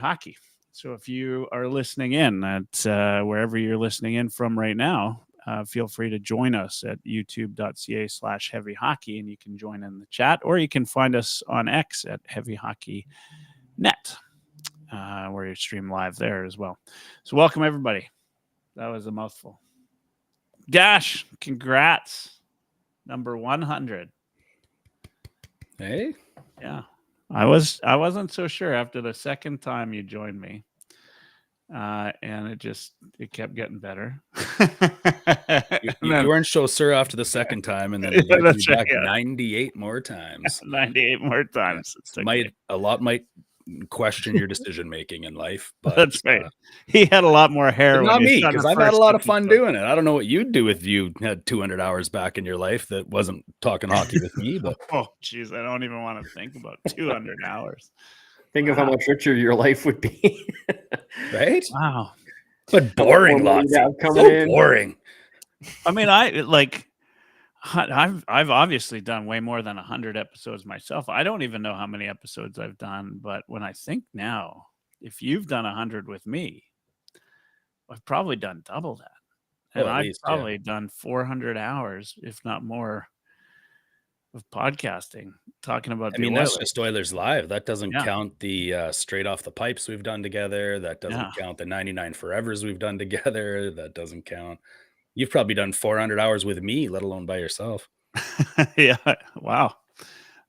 hockey. So if you are listening in at wherever you're listening in from right now, feel free to join us at youtube.ca/heavy hockey, and you can join in the chat, or you can find us on X at Heavy Hockey Net, where you stream live there as well. So welcome, everybody. That was a mouthful. Dash, congrats. Number 100. Hey? Yeah. I wasn't so sure after the second time you joined me. And it kept getting better. You weren't so sure after the second time, and then it Yeah, you back 98 more times. 98 more times. Yeah. A lot might question your decision making in life, but that's right. He had a lot more hair. Not me, because I've had a lot of fun doing it. I don't know what you'd do if you had 200 hours back in your life that wasn't talking hockey with me. But oh, geez, I don't even want to think about 200 hours. Think of how much richer your life would be. Right? Wow. But boring, lots. So boring. I mean, I've obviously done way more than 100 episodes myself. I don't even know how many episodes I've done, but when I think now, if you've done 100 with me, I've probably done double that. And I've probably done 400 hours, if not more, of podcasting, talking about the Oilers. That's just Oilerslive. That doesn't count the straight off the pipes we've done together. That doesn't count the 99 forevers we've done together. That doesn't count. You've probably done 400 hours with me, let alone by yourself. Yeah. Wow.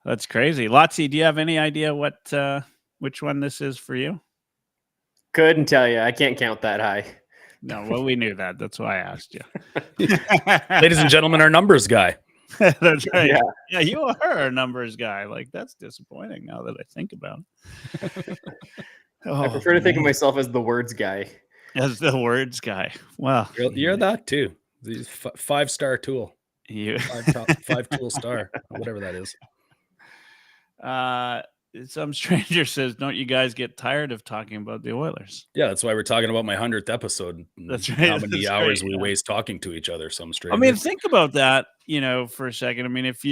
That's crazy. Lotsy, do you have any idea which one this is for you? Couldn't tell you. I can't count that high. No, well, we knew that. That's why I asked you. Ladies and gentlemen, our numbers guy. That's right. Yeah, you are a numbers guy. Like, that's disappointing now that I think about it. I prefer to think of myself as the words guy. As the words guy. Well, you're that too. The 5-star tool. You 5-tool star, whatever that is. Some stranger says, "Don't you guys get tired of talking about the Oilers?" Yeah, that's why we're talking about my 100th episode. That's right. How many hours we waste talking to each other? Some strangers. I mean, think about that, for a second. I mean, if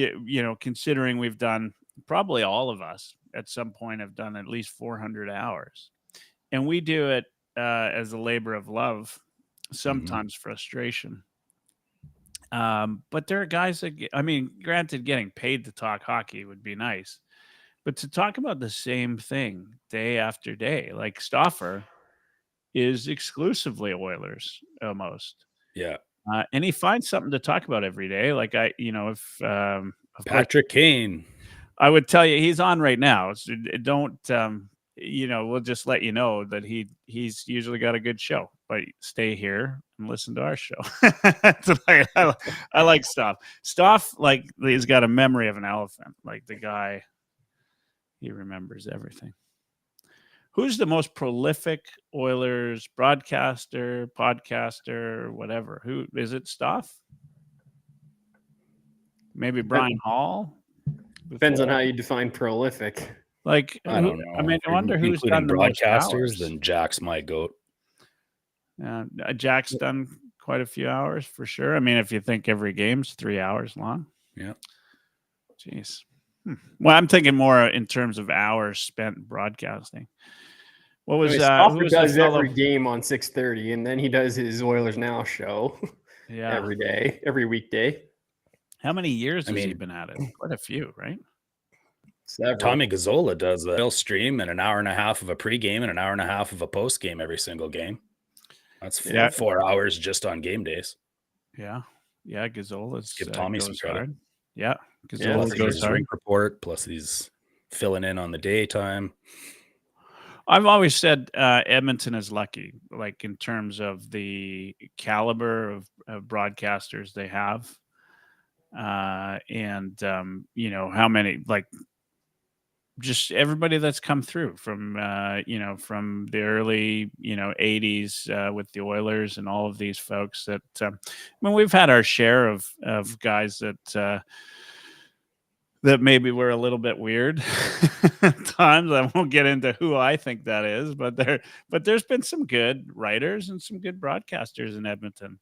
considering we've done, probably all of us at some point have done at least 400 hours, and we do it as a labor of love, sometimes frustration. But there are guys that, granted, getting paid to talk hockey would be nice. But to talk about the same thing day after day, like Stauffer is exclusively Oilers almost. Yeah. And he finds something to talk about every day. Like if Patrick Kane, I would tell you he's on right now. So don't, we'll just let you know that he's usually got a good show, but stay here and listen to our show. I like Staff. Staff, like, he's got a memory of an elephant. Like, the guy, he remembers everything. Who's the most prolific Oilers broadcaster, podcaster, whatever? Who is it? Staff? Maybe Brian Hall? Depends on how you define prolific. Like, I don't know. I mean, I wonder who's done the most hours. Then Jack's my goat. Jack's done quite a few hours for sure. I mean, if you think every game's 3 hours long. Yeah. Jeez. Well, I'm thinking more in terms of hours spent broadcasting. What was Stauffer does every game on 6:30, and then he does his Oilers Now show. Yeah, every weekday. How many years has he been at it? Quite a few, right? Several. Tommy Gazzola does a real stream and an hour and a half of a pregame and an hour and a half of a postgame every single game. That's 4 hours just on game days. Yeah, Gazzola's give Tommy some credit. Hard. Yeah, Gazzola goes hard. Rink report, plus he's filling in on the daytime. I've always said Edmonton is lucky, like in terms of the caliber of broadcasters they have, and how many, like, just everybody that's come through from from the early 80s with the Oilers and all of these folks that we've had our share of guys that maybe were a little bit weird at times. I won't get into who I think that is, but there's been some good writers and some good broadcasters in Edmonton.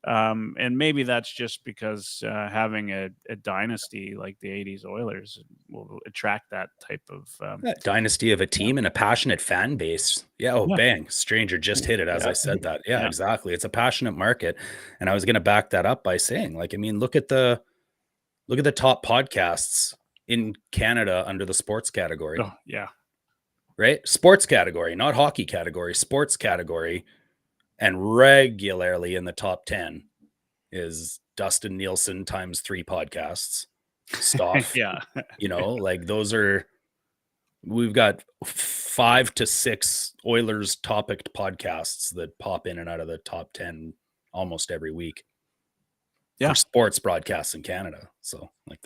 And maybe that's just because having a dynasty like the 80s Oilers will attract that type of dynasty of a team and a passionate fan base. Yeah. Oh, bang. Stranger just hit it as I said that. Yeah, exactly. It's a passionate market. And I was going to back that up by saying, like, I mean, look at the top podcasts in Canada under the sports category. Oh, yeah. Right? Sports category, not hockey category, sports category. And regularly in the top 10 is Dustin Nielsen times 3 podcasts stuff. Yeah. You know, like we've got 5 to 6 Oilers topic podcasts that pop in and out of the top 10 almost every week. For sports broadcasts in Canada. So like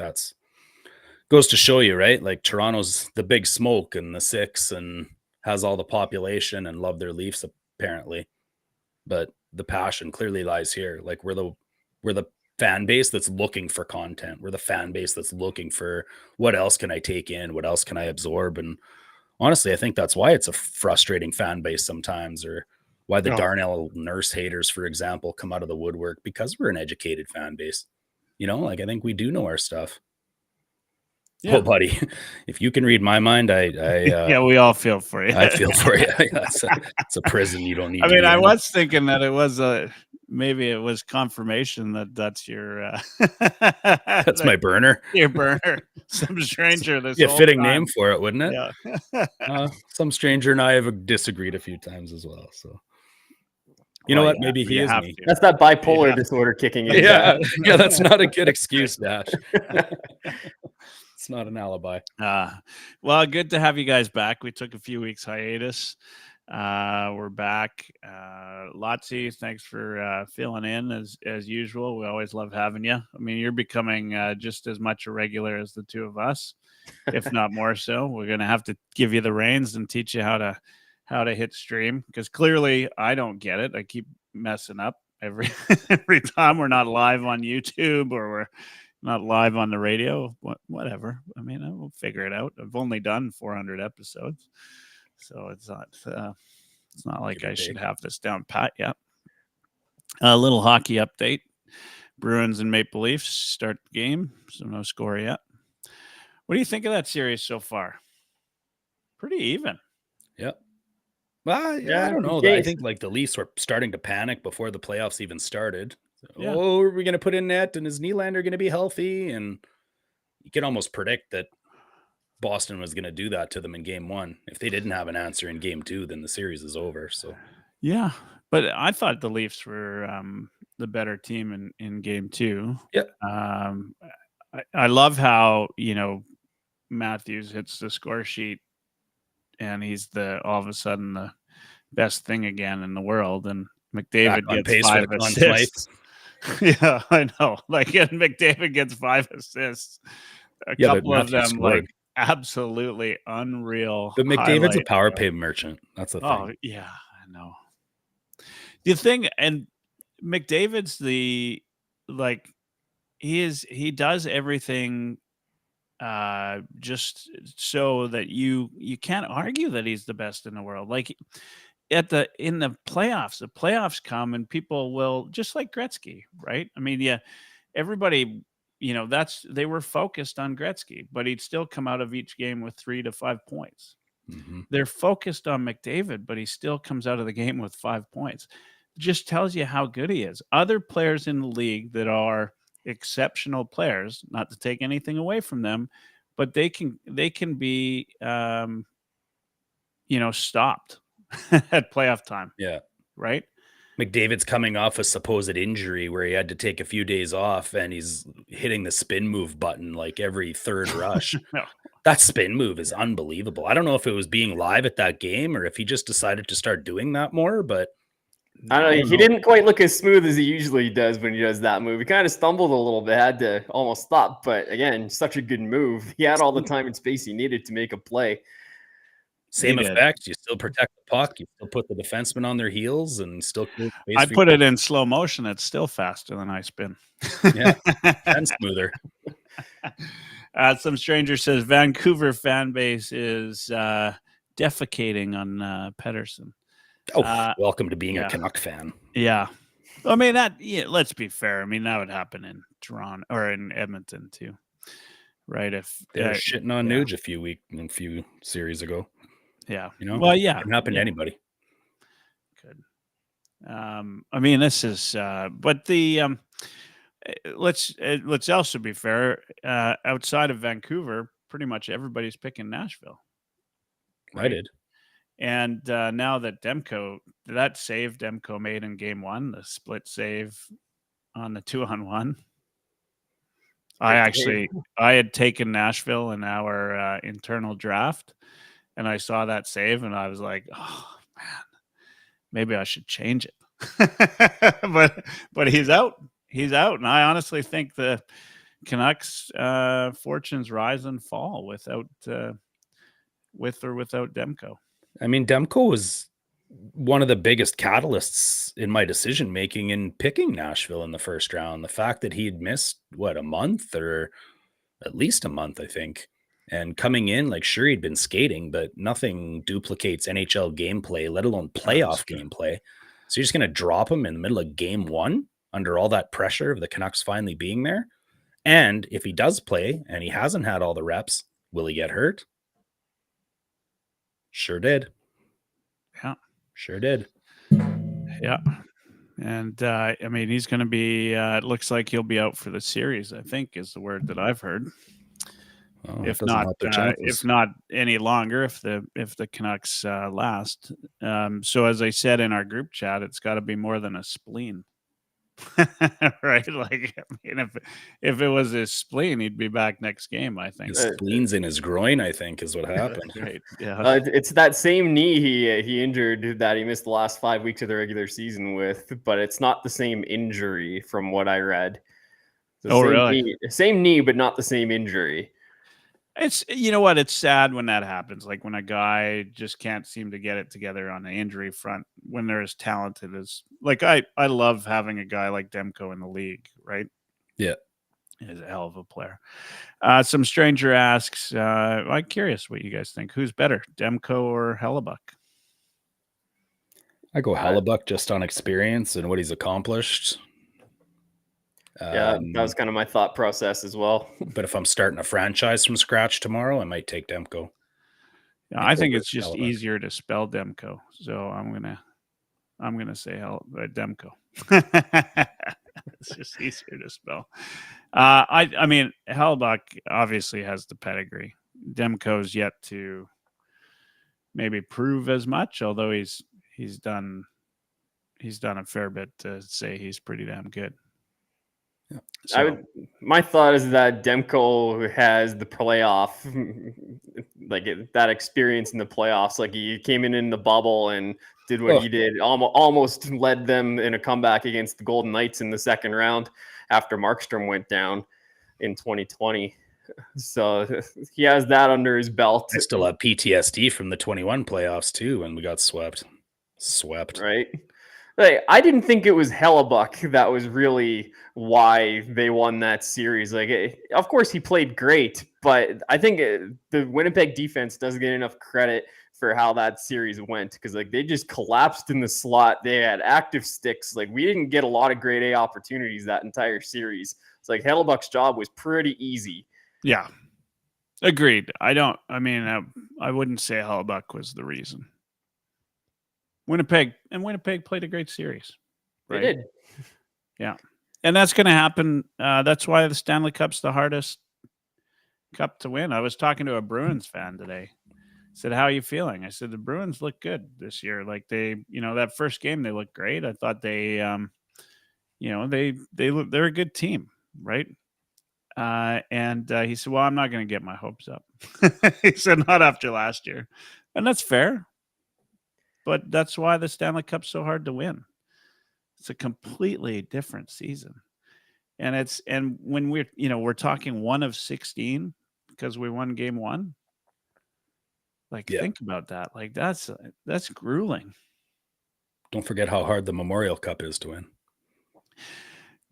goes to show you, right? Like Toronto's the big smoke and the 6 and has all the population and love their Leafs apparently. But the passion clearly lies here. Like we're the fan base that's looking for content. We're the fan base that's looking for what else can I take in? What else can I absorb? And honestly, I think that's why it's a frustrating fan base sometimes, or why the Darnell Nurse haters, for example, come out of the woodwork, because we're an educated fan base. You know, like I think we do know our stuff. Yeah. Oh, buddy, if you can read my mind, yeah, we all feel for you. I feel for you. It's a prison you don't need. I mean, I was thinking that it was maybe it was confirmation that's your that's my burner. Your burner. Some stranger. This fitting name for it, wouldn't it? Yeah. Some stranger and I have disagreed a few times as well. So. You know what? Maybe he is me. That's that bipolar disorder kicking in. Yeah, that's not a good excuse, Dash. It's not an alibi. Well, good to have you guys back. We took a few weeks hiatus. We're back. Lotsy, thanks for filling in as usual. We always love having you. I mean, you're becoming just as much a regular as the two of us, if not more so. We're going to have to give you the reins and teach you how to hit stream, because clearly I don't get it. I keep messing up every time. We're not live on YouTube, or we're not live on the radio, whatever. I mean, we'll figure it out. I've only done 400 episodes, so it's not like I should have this down pat yet. A little hockey update. Bruins and Maple Leafs start the game, so no score yet. What do you think of that series so far? Pretty even. Yep. Well, yeah, I don't know. I think like the Leafs were starting to panic before the playoffs even started. Yeah. Oh, are we going to put in net, and is Nylander going to be healthy? And you can almost predict that Boston was going to do that to them in game 1. If they didn't have an answer in game 2, then the series is over. So, yeah, but I thought the Leafs were the better team in game 2. Yeah. I love how, Matthews hits the score sheet and he's all of a sudden the best thing again in the worle, and McDavid gets 5 assists. Yeah, I know. Like, and McDavid gets 5 assists. A couple of them like absolutely unreal. But McDavid's a power play merchant. That's the thing. Oh, yeah, I know. The thing, and McDavid's he does everything just so that you can't argue that he's the best in the world. Like in the playoffs come and people will, just like Gretzky, right? I mean, yeah, everybody, they were focused on Gretzky, but he'd still come out of each game with 3 to 5 points. Mm-hmm. They're focused on McDavid, but he still comes out of the game with 5 points. It just tells you how good he is. Other players in the league that are exceptional players, not to take anything away from them, but they can be stopped at playoff time. Yeah. Right. McDavid's coming off a supposed injury where he had to take a few days off, and he's hitting the spin move button like every third rush. No. That spin move is unbelievable. I don't know if it was being live at that game or if he just decided to start doing that more, but I don't know. He didn't quite look as smooth as he usually does when he does that move. He kind of stumbled a little bit, had to almost stop. But again, such a good move. He had all the time and space he needed to make a play. Same effect. You still protect the puck. You still put the defenseman on their heels and still. I put it in slow motion. It's still faster than I spin. Yeah, and smoother. Some stranger says Vancouver fan base is defecating on Pedersen. Oh, welcome to being a Canuck fan. Yeah. I mean, let's be fair. I mean, that would happen in Toronto or in Edmonton too, right? If They were shitting on Nuge a few series ago. Yeah. You know, well, yeah, it can happen to anybody. Good. I mean, this is, but let's also be fair. Outside of Vancouver, pretty much everybody's picking Nashville. Right? I did. And now that that save Demko made in game 1, the split save on the 2-on-1. I had taken Nashville in our internal draft, and I saw that save, and I was like, oh man, maybe I should change it. but he's out. He's out, and I honestly think the Canucks' fortunes rise and fall with or without Demko. I mean, Demko was one of the biggest catalysts in my decision making in picking Nashville in the first round. The fact that he'd missed a month or at least a month, I think, and coming in, like, sure, he'd been skating, but nothing duplicates NHL gameplay, let alone playoff gameplay. So you're just going to drop him in the middle of game 1 under all that pressure of the Canucks finally being there. And if he does play and he hasn't had all the reps, will he get hurt? Sure did. Yeah. Sure did. Yeah. And I mean, he's going to be, it looks like he'll be out for the series, I think is the word that I've heard. Well, if not any longer, if the Canucks last. So as I said in our group chat, it's got to be more than a spleen. Right? Like, I mean, if it was his spleen, he'd be back next game, I think. His spleen's in his groin, I think, is what happened. Right. Yeah. It's that same knee he injured that he missed the last 5 weeks of the regular season with, but it's not the same injury from what I read. Really? Same knee, but not the same injury. It's, you know what, it's sad when that happens, like when a guy just can't seem to get it together on the injury front when they're as talented as, like, I love having a guy like Demko in the league, right? Yeah. He's a hell of a player. Some stranger asks, I'm curious what you guys think. Who's better, Demko or Hellebuyck? I go Hellebuyck just on experience and what he's accomplished. Yeah, that was kind of my thought process as well. But if I'm starting a franchise from scratch tomorrow, I might take Demko. Yeah, I think it's just easier to spell Demko, so I'm gonna say Demko. It's just easier to spell. I mean, Hellebuyck obviously has the pedigree. Demko's yet to maybe prove as much, although he's done a fair bit to say he's pretty damn good. Yeah. So, my thought is that Demko has the playoff, like that experience in the playoffs. Like, he came in the bubble and did what he did, almost led them in a comeback against the Golden Knights in the second round after Markstrom went down in 2020. So he has that under his belt. I still have PTSD from the 21 playoffs too, when we got swept. Right. Like, I didn't think it was Hellebuyck that was really why they won that series. Like, of course, he played great, but I think the Winnipeg defense doesn't get enough credit for how that series went, because, like, they just collapsed in the slot. They had active sticks. Like, we didn't get a lot of grade A opportunities that entire series. It's like Hellebuck's job was pretty easy. Yeah, agreed. I wouldn't say Hellebuyck was the reason. Winnipeg played a great series. Right? They did. Yeah. And that's going to happen. That's why the Stanley Cup's the hardest cup to win. I was talking to a Bruins fan today. I said, how are you feeling? I said, the Bruins look good this year. Like, they, that first game, they looked great. I thought they're a good team. Right. And he said, well, I'm not going to get my hopes up. He said, not after last year. And that's fair. But that's why the Stanley Cup's so hard to win. It's a completely different season. And when we're talking 1 of 16 because we won game 1. Like, think about that. Like, that's grueling. Don't forget how hard the Memorial Cup is to win.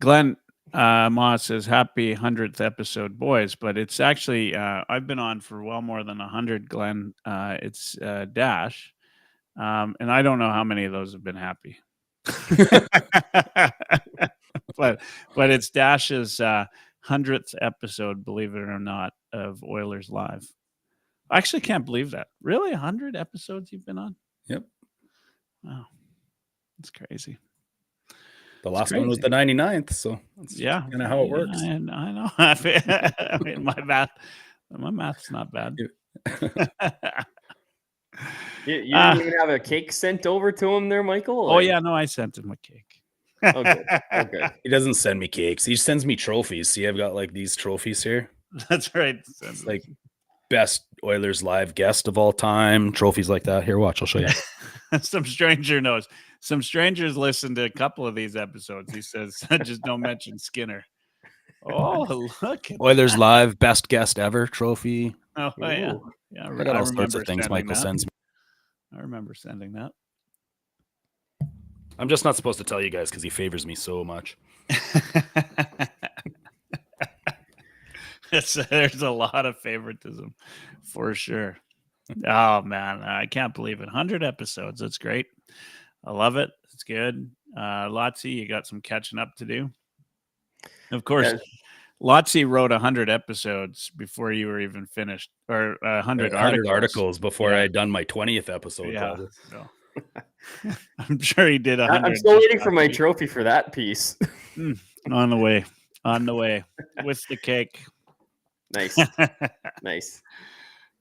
Glenn Moss says, happy 100th episode, boys. But it's actually, I've been on for well more than 100, Glenn. It's Dash. And I don't know how many of those have been happy. but it's Dash's 100th episode, believe it or not, of Oilers Live. I actually can't believe that. Really? 100 episodes you've been on? Yep. Wow. That's crazy. The last one was the 99th, so that's kind of how it works. I know. I mean, my math's not bad. You didn't even have a cake sent over to him there, Michael? Oh, yeah. No, I sent him a cake. Okay. He doesn't send me cakes. He sends me trophies. See, I've got like these trophies here. That's right. It's like best Oilers Live guest of all time. Trophies like that. Here, watch. I'll show you. Some stranger knows. Some strangers listened to a couple of these episodes. He says, just don't mention Skinner. Oh, look. Oilers Live best guest ever trophy. Oh, yeah. Yeah, I got all sorts of things Michael sends me. I remember sending that. I'm just not supposed to tell you guys because he favors me so much. There's a lot of favoritism for sure. Oh, man. I can't believe it. 100 episodes. That's great. I love it. It's good. Lotsy, you got some catching up to do. Of course, Lotsy wrote 100 episodes before you were even finished, or 100 articles before I had done my 20th episode. Yeah. So. I'm sure he did 100. I'm still waiting for my trophy for that piece. On the way with the cake. Nice. Nice.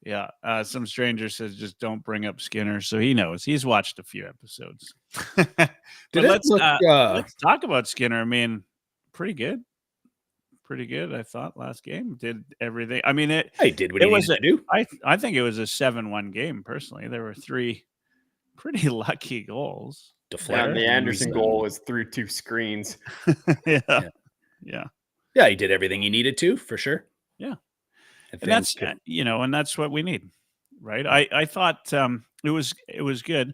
Yeah. Some stranger says just don't bring up Skinner. So he knows. He's watched a few episodes. Let's talk about Skinner. I mean, pretty good. Pretty good, I thought, last game. Did everything. I mean, I did what he needed to do. I think it was a 7-1 game, personally. There were 3 pretty lucky goals. Yeah, the Anderson goal was through 2 screens. Yeah. Yeah, he did everything he needed to, for sure. Yeah. And that's, and that's what we need, right? I thought it was good.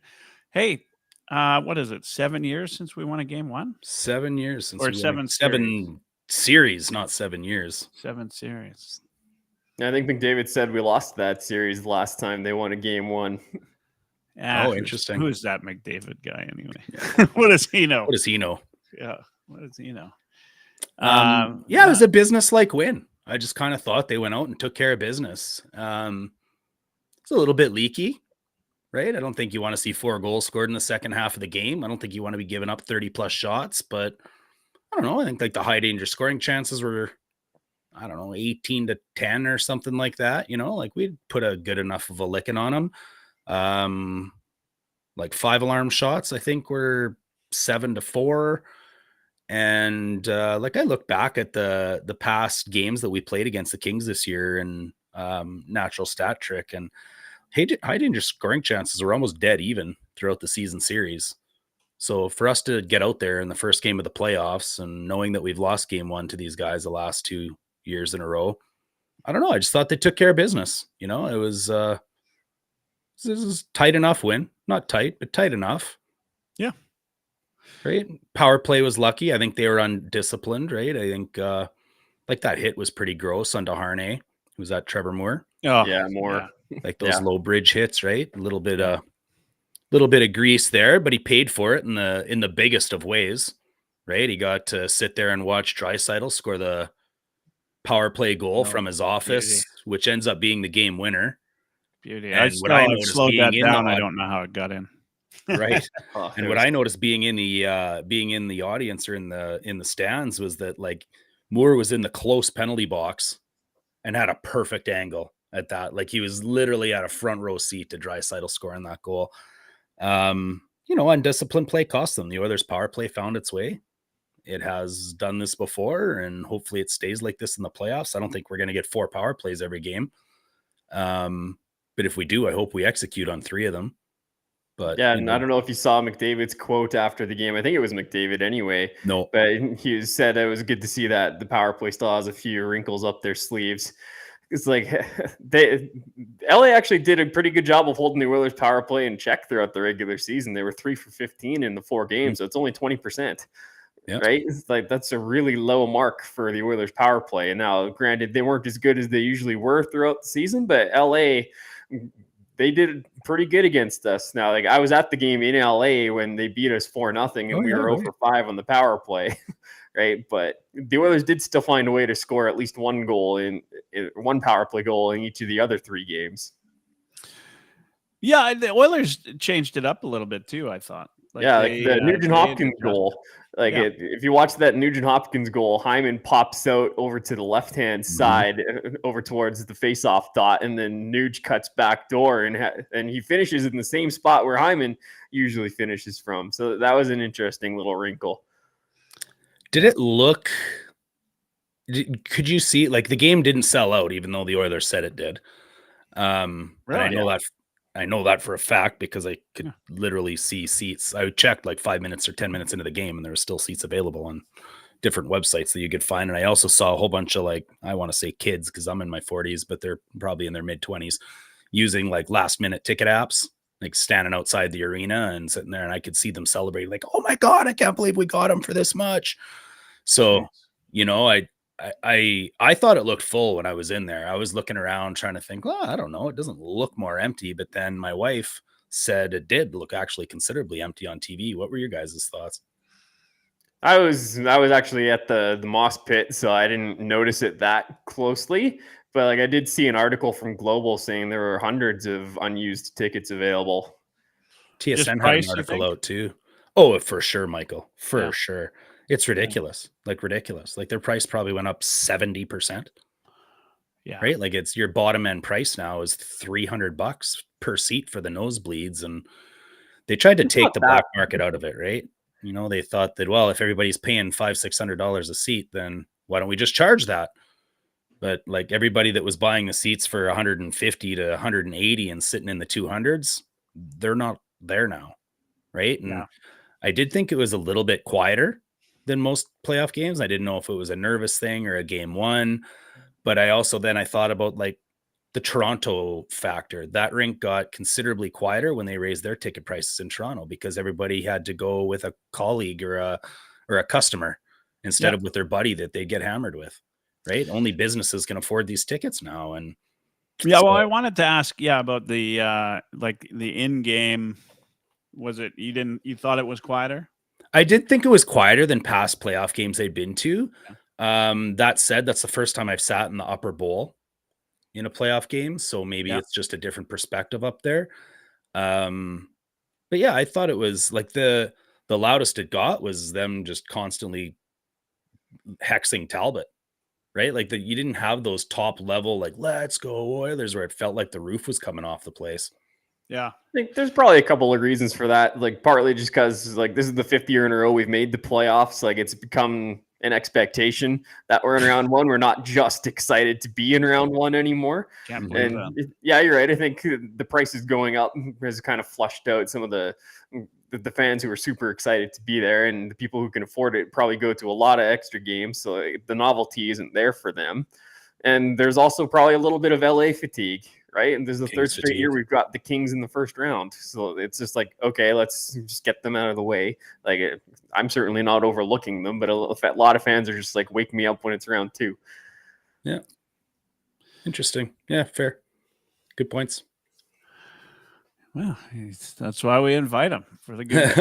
Hey, what is it? 7 years since we won a game 1? 7 years since or 7 series, not 7 years. 7 series. I think McDavid said we lost that series last time they won a game 1. Interesting. Who is that McDavid guy anyway? What does he know? What does he know? Yeah. What does he know? It was a business-like win. I just kind of thought they went out and took care of business. It's a little bit leaky, right? I don't think you want to see 4 goals scored in the second half of the game. I don't think you want to be giving up 30-plus shots, but I don't know. I think like the high danger scoring chances were, 18-10 or something like that. Like we'd put a good enough of a licking on them. Like 5 alarm shots, I think were 7-4. And like I look back at the past games that we played against the Kings this year and natural stat trick, and high danger scoring chances were almost dead even throughout the season series. So for us to get out there in the first game of the playoffs and knowing that we've lost game 1 to these guys the last 2 years in a row, I don't know. I just thought they took care of business. It was this is tight enough win, not tight, but tight enough. Yeah. Right. Power play was lucky. I think they were undisciplined. Right. I think like that hit was pretty gross on Desharnais. Was that Trevor Moore? Oh yeah, Moore. Yeah. Like those low bridge hits, right? A little bit of grease there, but he paid for it in the biggest of ways, right? He got to sit there and watch Draisaitl score the power play goal from his office, which ends up being the game winner. Beauty. And what I noticed slowed that down. I don't know how it got in. Right. And what I noticed being in the audience or in the stands was that like Moore was in the close penalty box and had a perfect angle at that. Like he was literally at a front row seat to Draisaitl scoring that goal. Undisciplined play cost them. The Oilers power play found its way. It has done this before, and hopefully it stays like this in the playoffs. I don't think we're going to get 4 power plays every game. But if we do, I hope we execute on 3 of them. But yeah, and I don't know if you saw McDavid's quote after the game. I think it was McDavid anyway. No. But he said it was good to see that the power play still has a few wrinkles up their sleeves. It's like LA actually did a pretty good job of holding the Oilers power play in check throughout the regular season. They were 3 for 15 in the 4 games, so it's only 20%. Yep. Right? It's like that's a really low mark for the Oilers power play. And now, granted, they weren't as good as they usually were throughout the season, but LA, they did pretty good against us. Now, like I was at the game in LA when they beat us 4-0 and we were 0-for-5 on the power play. Right. But the Oilers did still find a way to score at least one goal in one power play goal in each of the other 3 games. Yeah. The Oilers changed it up a little bit too, I thought. Like the Nugent Hopkins goal. Like if you watch that Nugent Hopkins goal, Hyman pops out over to the left-hand side, over towards the face-off dot, and then Nuge cuts back door, and he finishes in the same spot where Hyman usually finishes from. So that was an interesting little wrinkle. Did it look? Could you see like the game didn't sell out, even though the Oilers said it did? And I know that for a fact because I could literally see seats. I checked like 5 minutes or 10 minutes into the game, and there were still seats available on different websites that you could find. And I also saw a whole bunch of like, I want to say kids because I'm in my 40s, but they're probably in their mid 20s using like last minute ticket apps, like standing outside the arena and sitting there, and I could see them celebrating like, oh my God, I can't believe we got them for this much. So, you know, I thought it looked full when I was in there. I was looking around trying to think, well, I don't know. It doesn't look more empty. But then my wife said it did look actually considerably empty on TV. What were your guys' thoughts? I was actually at the moss pit, so I didn't notice it that closely. But like I did see an article from Global saying there were hundreds of unused tickets available. TSN had an article out too. Oh, for sure, Michael. For sure. It's ridiculous. Like ridiculous. Like their price probably went up 70%. Yeah. Right? Like it's your bottom end price now is $300 per seat for the nosebleeds. And they tried to take the black market out of it, right? You know, they thought that, well, if everybody's paying $500-$600 a seat, then why don't we just charge that? But like everybody that was buying the seats for 150 to 180 and sitting in the 200s, they're not there now. Right. And I did think it was a little bit quieter than most playoff games. I didn't know if it was a nervous thing or a game one, but I thought about like the Toronto factor. That rink got considerably quieter when they raised their ticket prices in Toronto because everybody had to go with a colleague or a customer instead of with their buddy that they'd get hammered with. Right. Only businesses can afford these tickets now. And well, I wanted to ask, about the like the in-game. Was it you thought it was quieter? I did think it was quieter than past playoff games they'd been to. That said, that's the first time I've sat in the upper bowl in a playoff game. So maybe it's just a different perspective up there. But yeah, I thought it was like the loudest it got was them just constantly hexing Talbot, right? Like you didn't have those top level, like, let's go Oilers, where it felt like the roof was coming off the place. Yeah. I think there's probably a couple of reasons for that. Like partly just because like this is the 5th year in a row we've made the playoffs. Like it's become an expectation that we're in round one. We're not just excited to be in round one anymore. Can't believe that. Yeah, you're right. I think the price is going up has kind of flushed out some of the fans who are super excited to be there, and the people who can afford it probably go to a lot of extra games. So the novelty isn't there for them. And there's also probably a little bit of LA fatigue, right? And this is the third straight year we've got the Kings in the first round. So it's just like, okay, let's just get them out of the way. Like I'm certainly not overlooking them, but a lot of fans are just like, wake me up when it's round 2. Yeah. Interesting. Yeah, fair. Good points. Well, that's why we invite them for the good.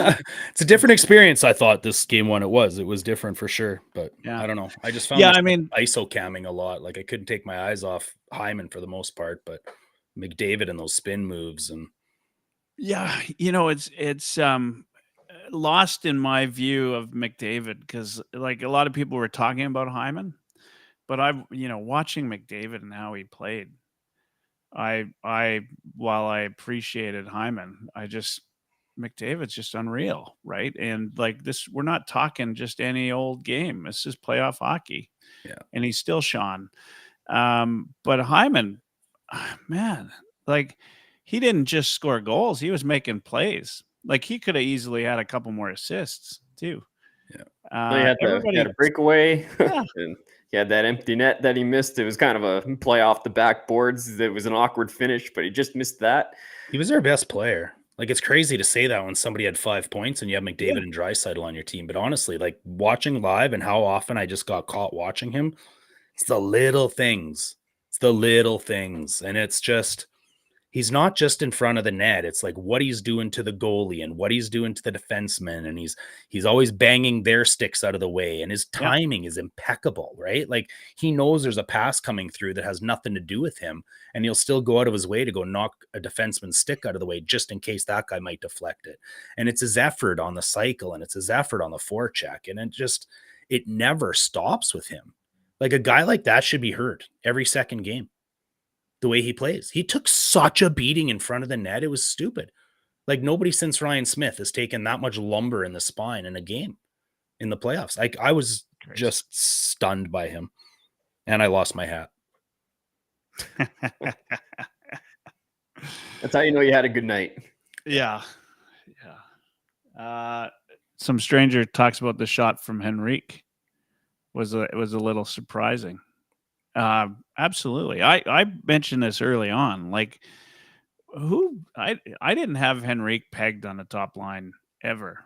It's a different experience. I thought this game one, it was different for sure, but I don't know. I just found ISO camming a lot. Like I couldn't take my eyes off Hyman for the most part, but McDavid and those spin moves and it's lost in my view of McDavid because like a lot of people were talking about Hyman, but watching McDavid and how he played. While I appreciated Hyman, McDavid's just unreal, right? And like this, we're not talking just any old game. This is playoff hockey. Yeah. And he's still Sean. But Hyman, man, like he didn't just score goals. He was making plays. Like he could have easily had a couple more assists too. Yeah. He had a breakaway. Yeah. And he had that empty net that he missed. It was kind of a play off the backboards. It was an awkward finish, but he just missed that. He was their best player. Like, it's crazy to say that when somebody had 5 points and you have McDavid and Draisaitl on your team. But honestly, like watching live and how often I just got caught watching him, it's the little things. It's the little things. And it's just, he's not just in front of the net. It's like what he's doing to the goalie and what he's doing to the defenseman. And he's always banging their sticks out of the way. And his timing is impeccable, right? Like he knows there's a pass coming through that has nothing to do with him. And he'll still go out of his way to go knock a defenseman's stick out of the way just in case that guy might deflect it. And it's his effort on the cycle and it's his effort on the forecheck. And it never stops with him. Like a guy like that should be hurt every second game. The way he plays, he took such a beating in front of the net. It was stupid. Like nobody since Ryan Smith has taken that much lumber in the spine in a game in the playoffs. I was just stunned by him, and I lost my hat. That's how you know you had a good night. Yeah. Some stranger talks about the shot from Henrique. It was a little surprising. Absolutely. I mentioned this early on. Like, I didn't have Henrique pegged on the top line ever,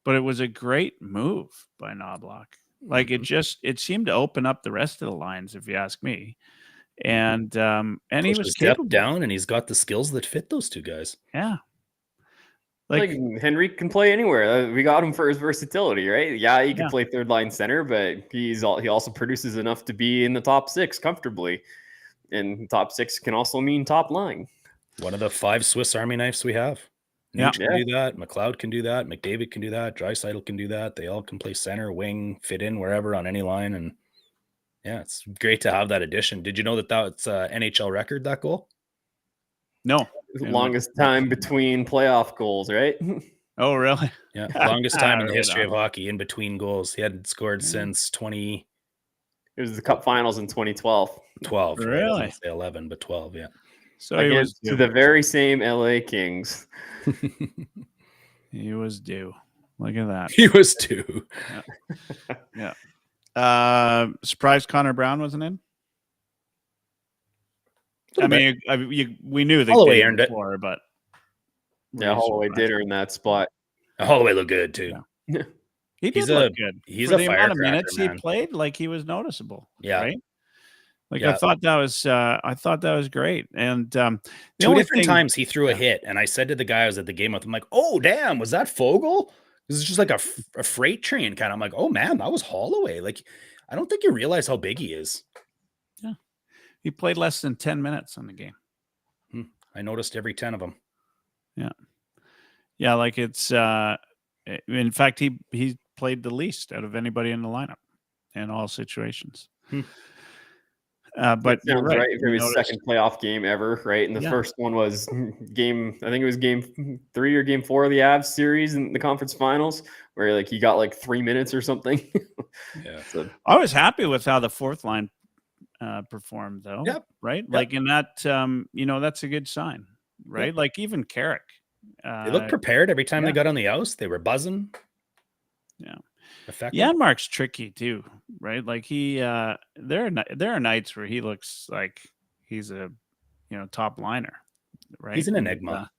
but it was a great move by Knobloch. Like it seemed to open up the rest of the lines, if you ask me. And he was capable down, and he's got the skills that fit those two guys. Yeah. Like Henrique can play anywhere. We got him for his versatility, right? Yeah, he can play third line center, but he also produces enough to be in the top 6 comfortably. And top 6 can also mean top line. One of the 5 Swiss Army knives we have. Nuge can do that. McLeod can do that. McDavid can do that. Draisaitl can do that. They all can play center, wing, fit in wherever on any line. And yeah, it's great to have that addition. Did you know that's NHL record, that goal? No. Longest time between playoff goals, right? Oh, really? Yeah. Longest time in the history of hockey in between goals. He hadn't scored since 20. It was the Cup Finals in 2012. 12. Really? I was gonna say 11, but 12, yeah. So against the very same LA Kings. He was due. Look at that. He was due. Yeah. Surprised Connor Brown wasn't in? I mean, we knew the Holloway game earned before, it, but Holloway did earn that spot. Holloway looked good too. Yeah. He did look good. He's For a the amount of firecracker, minutes man. he played, like he was noticeable. Yeah, right. Like I thought that was great. And the 2 only different times he threw a hit, and I said to the guy I was at the game with, I'm like, "Oh damn, was that Fogle?" This is just like a freight train kind of. I'm like, "Oh man, that was Holloway." Like, I don't think you realize how big he is. Yeah, he played less than 10 minutes on the game. I noticed every 10 of them. Yeah. Like it's. In fact, he played the least out of anybody in the lineup in all situations. But sounds right. It was his second playoff game ever, right? And the first one was I think it was game 3 or game 4 of the Avs series in the conference finals, where like he got like 3 minutes or something. Yeah. So, I was happy with how the fourth line performed, though. Yep. Right. Yep. Like in that, that's a good sign, right? Yep. Like even Carrick. They looked prepared every time they got on the ice. They were buzzing. Yeah. Effective. Janmark's tricky too, right? Like there are nights where he looks like he's a top liner, right? He's an enigma.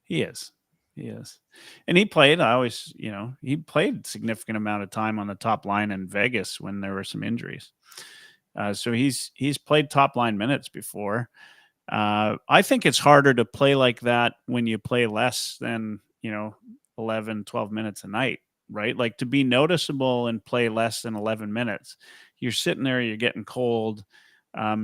He is, and he played. He played significant amount of time on the top line in Vegas when there were some injuries. So he's played top line minutes before. I think it's harder to play like that when you play less than 11, 12 minutes a night. Right? Like to be noticeable and play less than 11 minutes, you're sitting there, you're getting cold.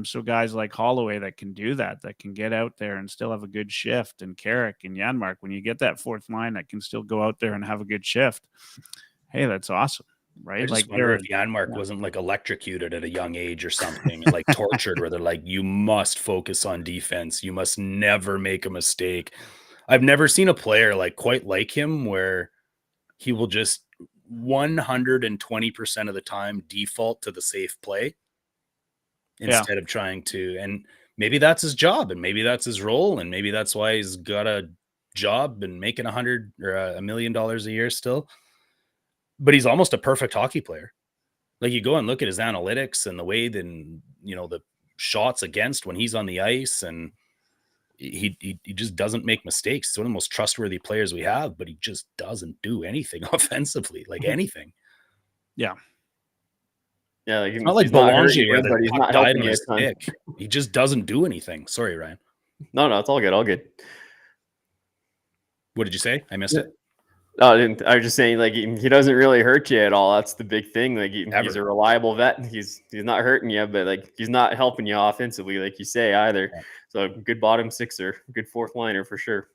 So guys like Holloway that can do that can get out there and still have a good shift, and Carrick and Janmark, when you get that fourth line that can still go out there and have a good shift, hey, that's awesome. Right? I just wonder if Janmark wasn't like electrocuted at a young age or something, and like tortured, where they're like, you must focus on defense. You must never make a mistake. I've never seen a player quite like him where he will just 120% of the time default to the safe play instead of trying to. And maybe that's his job, and maybe that's his role, and maybe that's why he's got a job and making $100 or $1 million a year still. But he's almost a perfect hockey player. Like you go and look at his analytics and the way the shots against when he's on the ice, and he just doesn't make mistakes. He's one of the most trustworthy players we have, but he just doesn't do anything offensively, like anything. Yeah. Yeah. Like, it's not like Belanger where but he's not helping on his stick. He just doesn't do anything. Sorry, Ryan. No, it's all good. All good. What did you say? I missed it. No, I didn't. I was just saying, like, he doesn't really hurt you at all. That's the big thing. Like, he's a reliable vet. He's not hurting you, but like, he's not helping you offensively, like you say, either. Yeah. So good bottom sixer, good fourth liner for sure.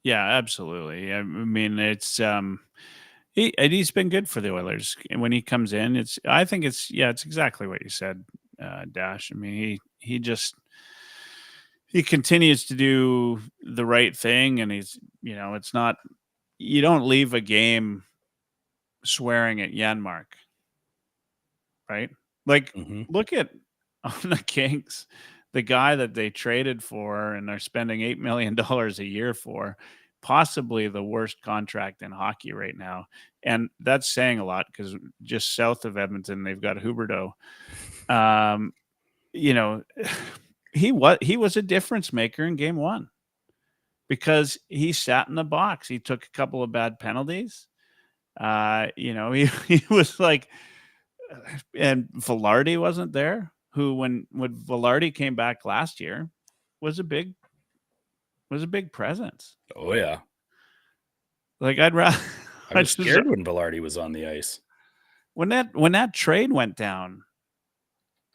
Yeah, absolutely. I mean, it's he's been good for the Oilers, and when he comes in, I think it's exactly what you said, Dash. I mean, he continues to do the right thing, and he's, it's not, you don't leave a game swearing at Janmark, right? Like, look at on the Kings, the guy that they traded for and are spending $8 million a year for, possibly the worst contract in hockey right now. And that's saying a lot, because just south of Edmonton, they've got Huberdeau. He was a difference maker in game one, because he sat in the box. He took a couple of bad penalties. He was like, and Velarde wasn't there, who when Velarde came back last year was a big presence. Oh yeah. Like, I'd rather, I was scared when Velarde was on the ice. When that trade went down,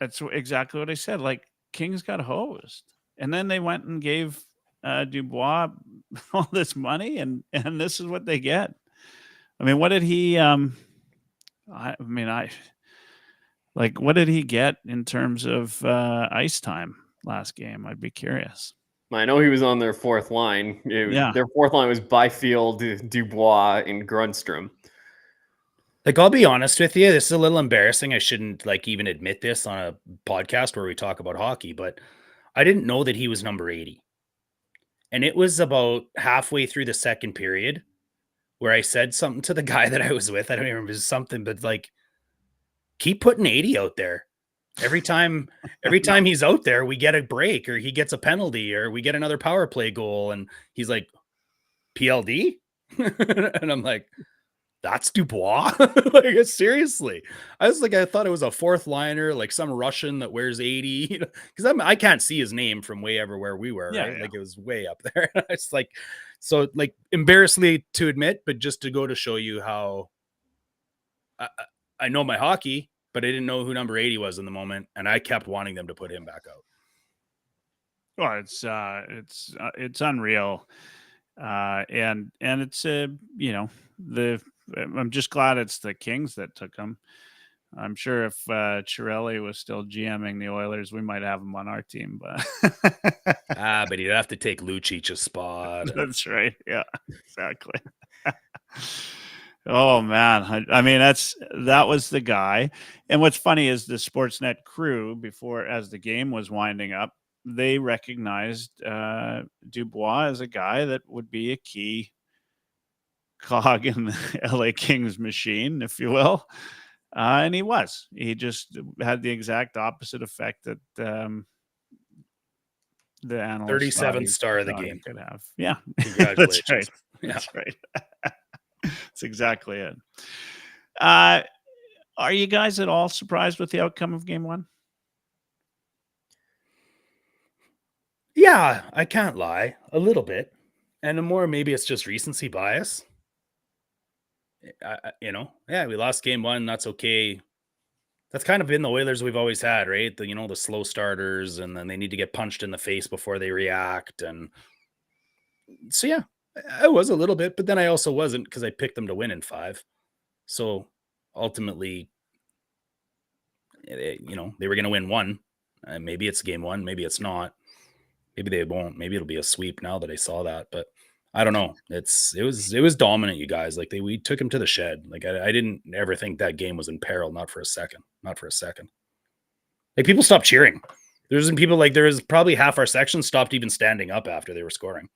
that's exactly what I said. Like, Kings got hosed, and then they went and gave Dubois all this money, and this is what they get. I mean, what did he? What did he get in terms of ice time last game? I'd be curious. I know he was on their fourth line. Their fourth line was Byfield, Dubois, and Grundstrom. Like, I'll be honest with you, this is a little embarrassing. I shouldn't even admit this on a podcast where we talk about hockey, but I didn't know that he was number 80. And it was about halfway through the second period where I said something to the guy that I was with. I don't even remember, it was something, but like, keep putting 80 out there. Every time he's out there, we get a break, or he gets a penalty, or we get another power play goal. And he's like, PLD? And I'm like, that's Dubois? Like, seriously. I thought it was a fourth liner, like some Russian that wears 80, because I can't see his name from way ever where we were, right? Yeah. Like, it was way up there. It's like, so like, embarrassingly to admit, but just to go to show you how I know my hockey, but I didn't know who number 80 was in the moment, and I kept wanting them to put him back out. Well, it's unreal, and it's I'm just glad it's the Kings that took him. I'm sure if Chiarelli was still GMing the Oilers, we might have him on our team, but but he'd have to take Lucic's spot. That's right. Yeah, exactly. Oh man. I mean, that was the guy. And what's funny is the Sportsnet crew, as the game was winding up, they recognized Dubois as a guy that would be a key cog in the LA Kings machine, if you will. And he just had the exact opposite effect that the analyst 37th star of the game could have. Yeah. Congratulations. That's right. Yeah. That's right. That's exactly it. Are you guys at all surprised with the outcome of game one? Yeah, I can't lie. A little bit. And more, maybe it's just recency bias. We lost game one. That's okay. That's kind of been the Oilers we've always had, right? The slow starters, and then they need to get punched in the face before they react. And so, yeah, I was a little bit, but then I also wasn't, because I picked them to win in 5. So ultimately, they were going to win 1. Maybe it's game 1. Maybe it's not. Maybe they won't. Maybe it'll be a sweep now that I saw that. But I don't know. It was dominant, you guys. Like, we took him to the shed. Like, I didn't ever think that game was in peril. Not for a second. Like, people stopped cheering. There was probably half our section stopped even standing up after they were scoring.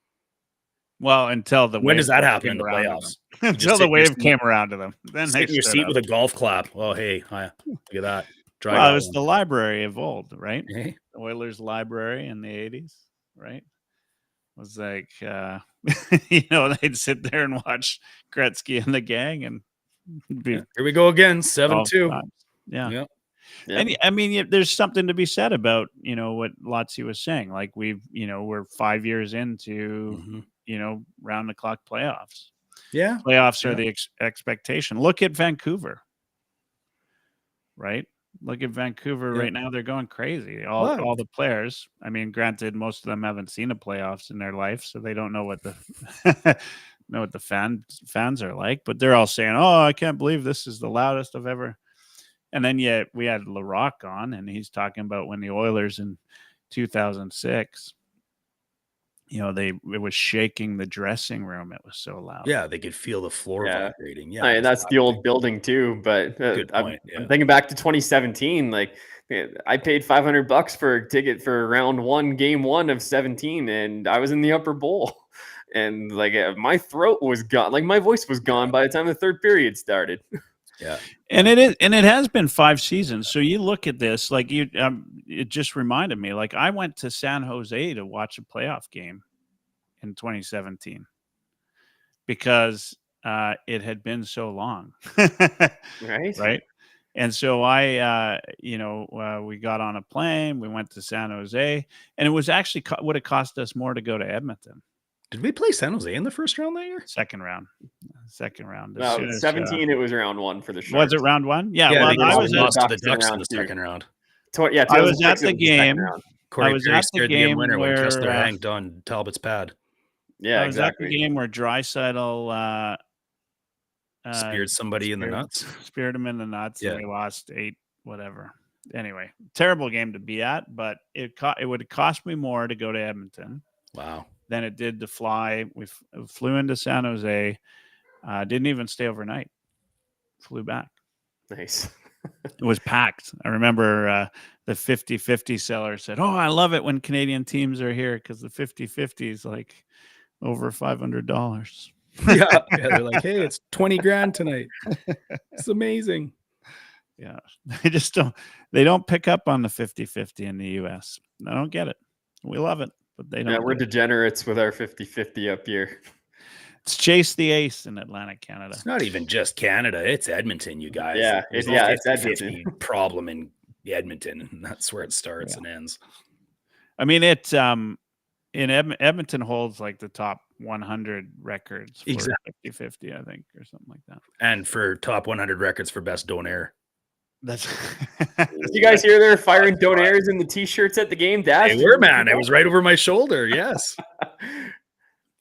Well, until when does that happen in the playoffs? Until the wave came around to them. Then sit in your seat with a golf clap. Oh, hey, hi, look at that. Well, it was the library of old, right? The Oilers library in the 80s, right? It was like, they'd sit there and watch Gretzky and the gang, and here we go again, 7-2. Yeah. Yeah. And I mean, there's something to be said about, what Lotzi was saying. Like we're 5 years into, round the clock playoffs. Yeah. Playoffs are the expectation. Look at Vancouver, right? Look at Vancouver right now. They're going crazy. All the players. I mean, granted, most of them haven't seen a playoffs in their life, so they don't know what the fans are like. But they're all saying, "Oh, I can't believe this is the loudest I've ever." And then we had LaRock on, and he's talking about when the Oilers in 2006. It was shaking the dressing room. It was so loud. Yeah, they could feel the floor vibrating. Yeah, I mean, that's the old building too. But good point. I'm thinking back to 2017. Like, I paid $500 for a ticket for round 1, game 1 of 17, and I was in the upper bowl. And like my throat was gone, like my voice was gone by the time the third period started. Yeah, and it has been 5 seasons. So you look at this, like it just reminded me. Like I went to San Jose to watch a playoff game in 2017 because it had been so long, right. And so we got on a plane, we went to San Jose, and it was actually would have cost us more to go to Edmonton. Did we play San Jose in the first round that year? Second round. No, 17. It was round 1 for the Sharks. Was it round 1? Yeah. Well, I was lost to the Ducks in the second round. I was at the game. Corey Perry scared the game winner when Kessler hanged on Talbot's pad. Yeah, I was at the game where Draisaitl speared somebody in the nuts. Speared him in the nuts, and we lost 8, whatever. Anyway, terrible game to be at, but it would have cost me more to go to Edmonton. Wow. Than it did to fly. We flew into San Jose. Didn't even stay overnight. Flew back. Nice. It was packed. I remember the 50-50 seller said, "Oh, I love it when Canadian teams are here because the 50-50 is like over $500." Yeah, they're like, "Hey, it's 20 grand tonight. It's amazing." Yeah, they don't pick up on the 50-50 in the U.S. I don't get it. We love it. But they don't. Yeah, we're degenerates with our 50-50 up here. It's chase the ace in Atlantic Canada. It's not even just Canada. It's Edmonton, you guys. Yeah, it's Edmonton. Problem in Edmonton, and that's where it starts and ends. I mean, it in Edmonton holds like the top 100 records for 50-50, I think, or something like that. And for top 100 records for best donaire. Did you guys hear they're firing donairs in the t-shirts at the game? Dash? They were, man. It was right over my shoulder. Yes.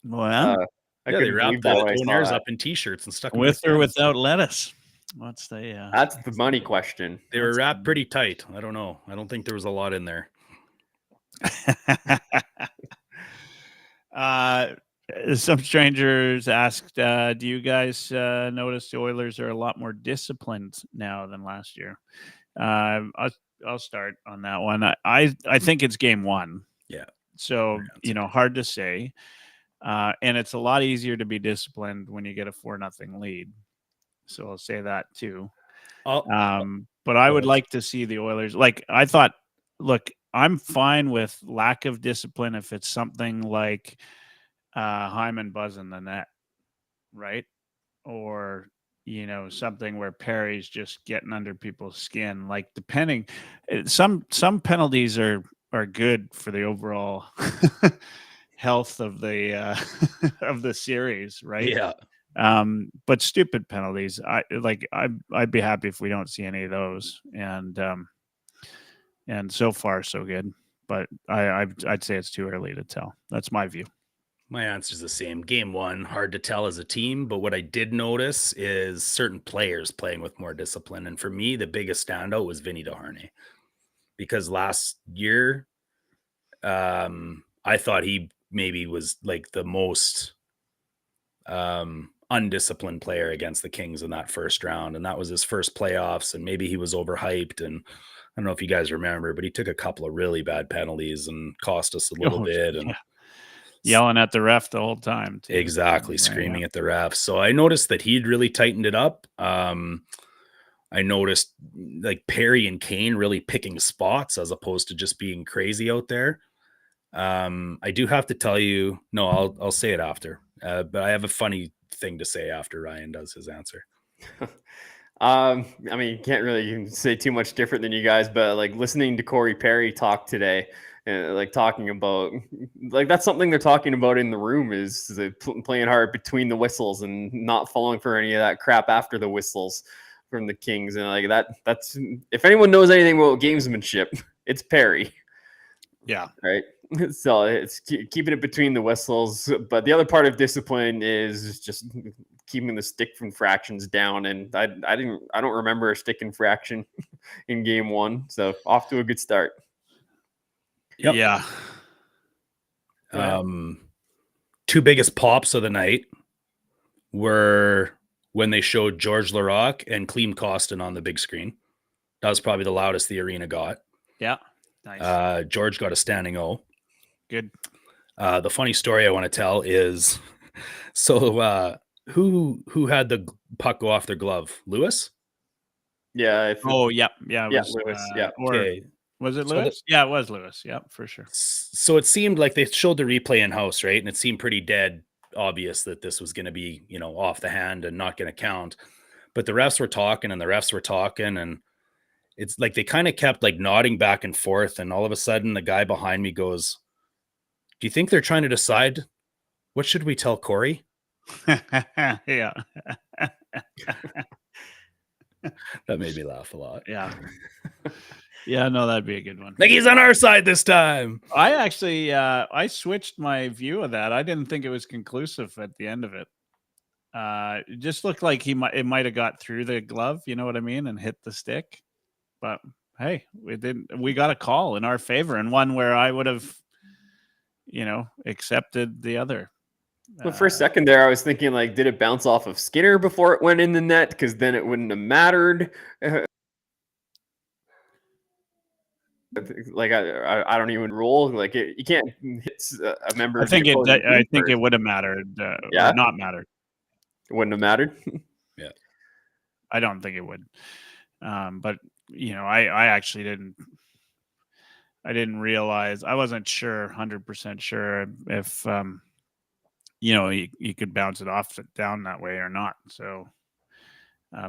Well, they wrapped the donairs up in t-shirts and stuck them with or without lettuce. What's That's the money question. They were wrapped pretty tight. I don't know. I don't think there was a lot in there. Some strangers asked, do you guys notice the Oilers are a lot more disciplined now than last year? I'll start on that one. I think it's game 1. Yeah. So, hard to say. And it's a lot easier to be disciplined when you get a 4-0 lead. So I'll say that too. But I would like to see the Oilers. Like I thought, look, I'm fine with lack of discipline if it's something like Hyman buzzing the net, right? Or something where Perry's just getting under people's skin. Like depending, some penalties are good for the overall health of the of the series, right? Yeah. But stupid penalties, I'd be happy if we don't see any of those. And so far so good. But I'd say it's too early to tell. That's my view. My answer is the same. Game 1, hard to tell as a team, but what I did notice is certain players playing with more discipline. And for me, the biggest standout was Vinny DeHarnay, because last year, I thought he maybe was like the most undisciplined player against the Kings in that first round. And that was his first playoffs, and maybe he was overhyped. And I don't know if you guys remember, but he took a couple of really bad penalties and cost us a little bit. And yelling at the ref the whole time too. Exactly, screaming at the ref. So I noticed that he'd really tightened it up. I noticed like Perry and Kane really picking spots as opposed to just being crazy out there. I do have to tell you, no, I'll say it after. But I have a funny thing to say after Ryan does his answer. I mean, you can't really say too much different than you guys, but like listening to Corey Perry talk today, like talking about, like that's something they're talking about in the room is playing hard between the whistles and not falling for any of that crap after the whistles from the Kings. And like that's if anyone knows anything about gamesmanship, it's Perry. Yeah. Right. So it's keeping it between the whistles. But the other part of discipline is just keeping the stick infractions down. And I don't remember a stick infraction in game one. So off to a good start. Yep. Yeah. Two biggest pops of the night were when they showed George Laraque and Clem Costin on the big screen. That was probably the loudest the arena got. Yeah. Nice. George got a standing O. Good. The funny story I want to tell is, so who had the puck go off their glove? Lewis? Yeah. Yeah. It was, Lewis. Yeah. Okay. Was it Lewis? Yeah, it was Lewis. Yeah, for sure. So it seemed like they showed the replay in house, right? And it seemed pretty dead obvious that this was going to be, off the hand and not going to count. But the refs were talking and it's like they kind of kept like nodding back and forth. And all of a sudden, the guy behind me goes, "Do you think they're trying to decide what should we tell Corey?" Yeah. That made me laugh a lot. Yeah. Yeah, no, that'd be a good one. Like he's on our side this time. I actually I switched my view of that. I didn't think it was conclusive at the end of it. It just looked like it might have got through the glove, you know what I mean, and hit the stick. But hey, we got a call in our favor, and one where I would have, accepted the other. Well, for a second there, I was thinking, like, did it bounce off of Skinner before it went in the net? Because then it wouldn't have mattered. Like, I don't even rule. Like, you can't hit a member. I think it would have mattered. Yeah, or not mattered. It wouldn't have mattered. Yeah, I don't think it would. But I actually didn't. I didn't realize. I wasn't sure, 100% sure if you could bounce it off down that way or not. So,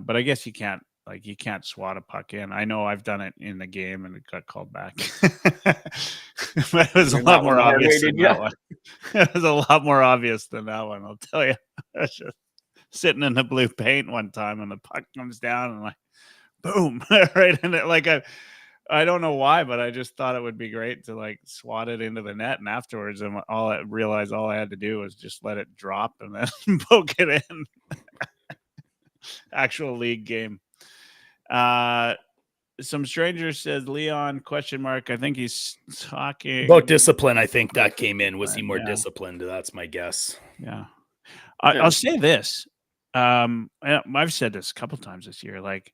but I guess you can't swat a puck in. I know I've done it in the game and it got called back. But it was a lot more obvious than that one. It was a lot more obvious than that one, I'll tell you. I was just sitting in the blue paint one time and the puck comes down and like, boom, right in it. Like I don't know why, but I just thought it would be great to like swat it into the net, and afterwards, all I had to do was just let it drop and then poke it in. Actual league game. Some stranger says Leon ? I think he's talking about discipline. I think that came in. Was he more disciplined? That's my guess. Yeah. I'll say this. I've said this a couple times this year. Like,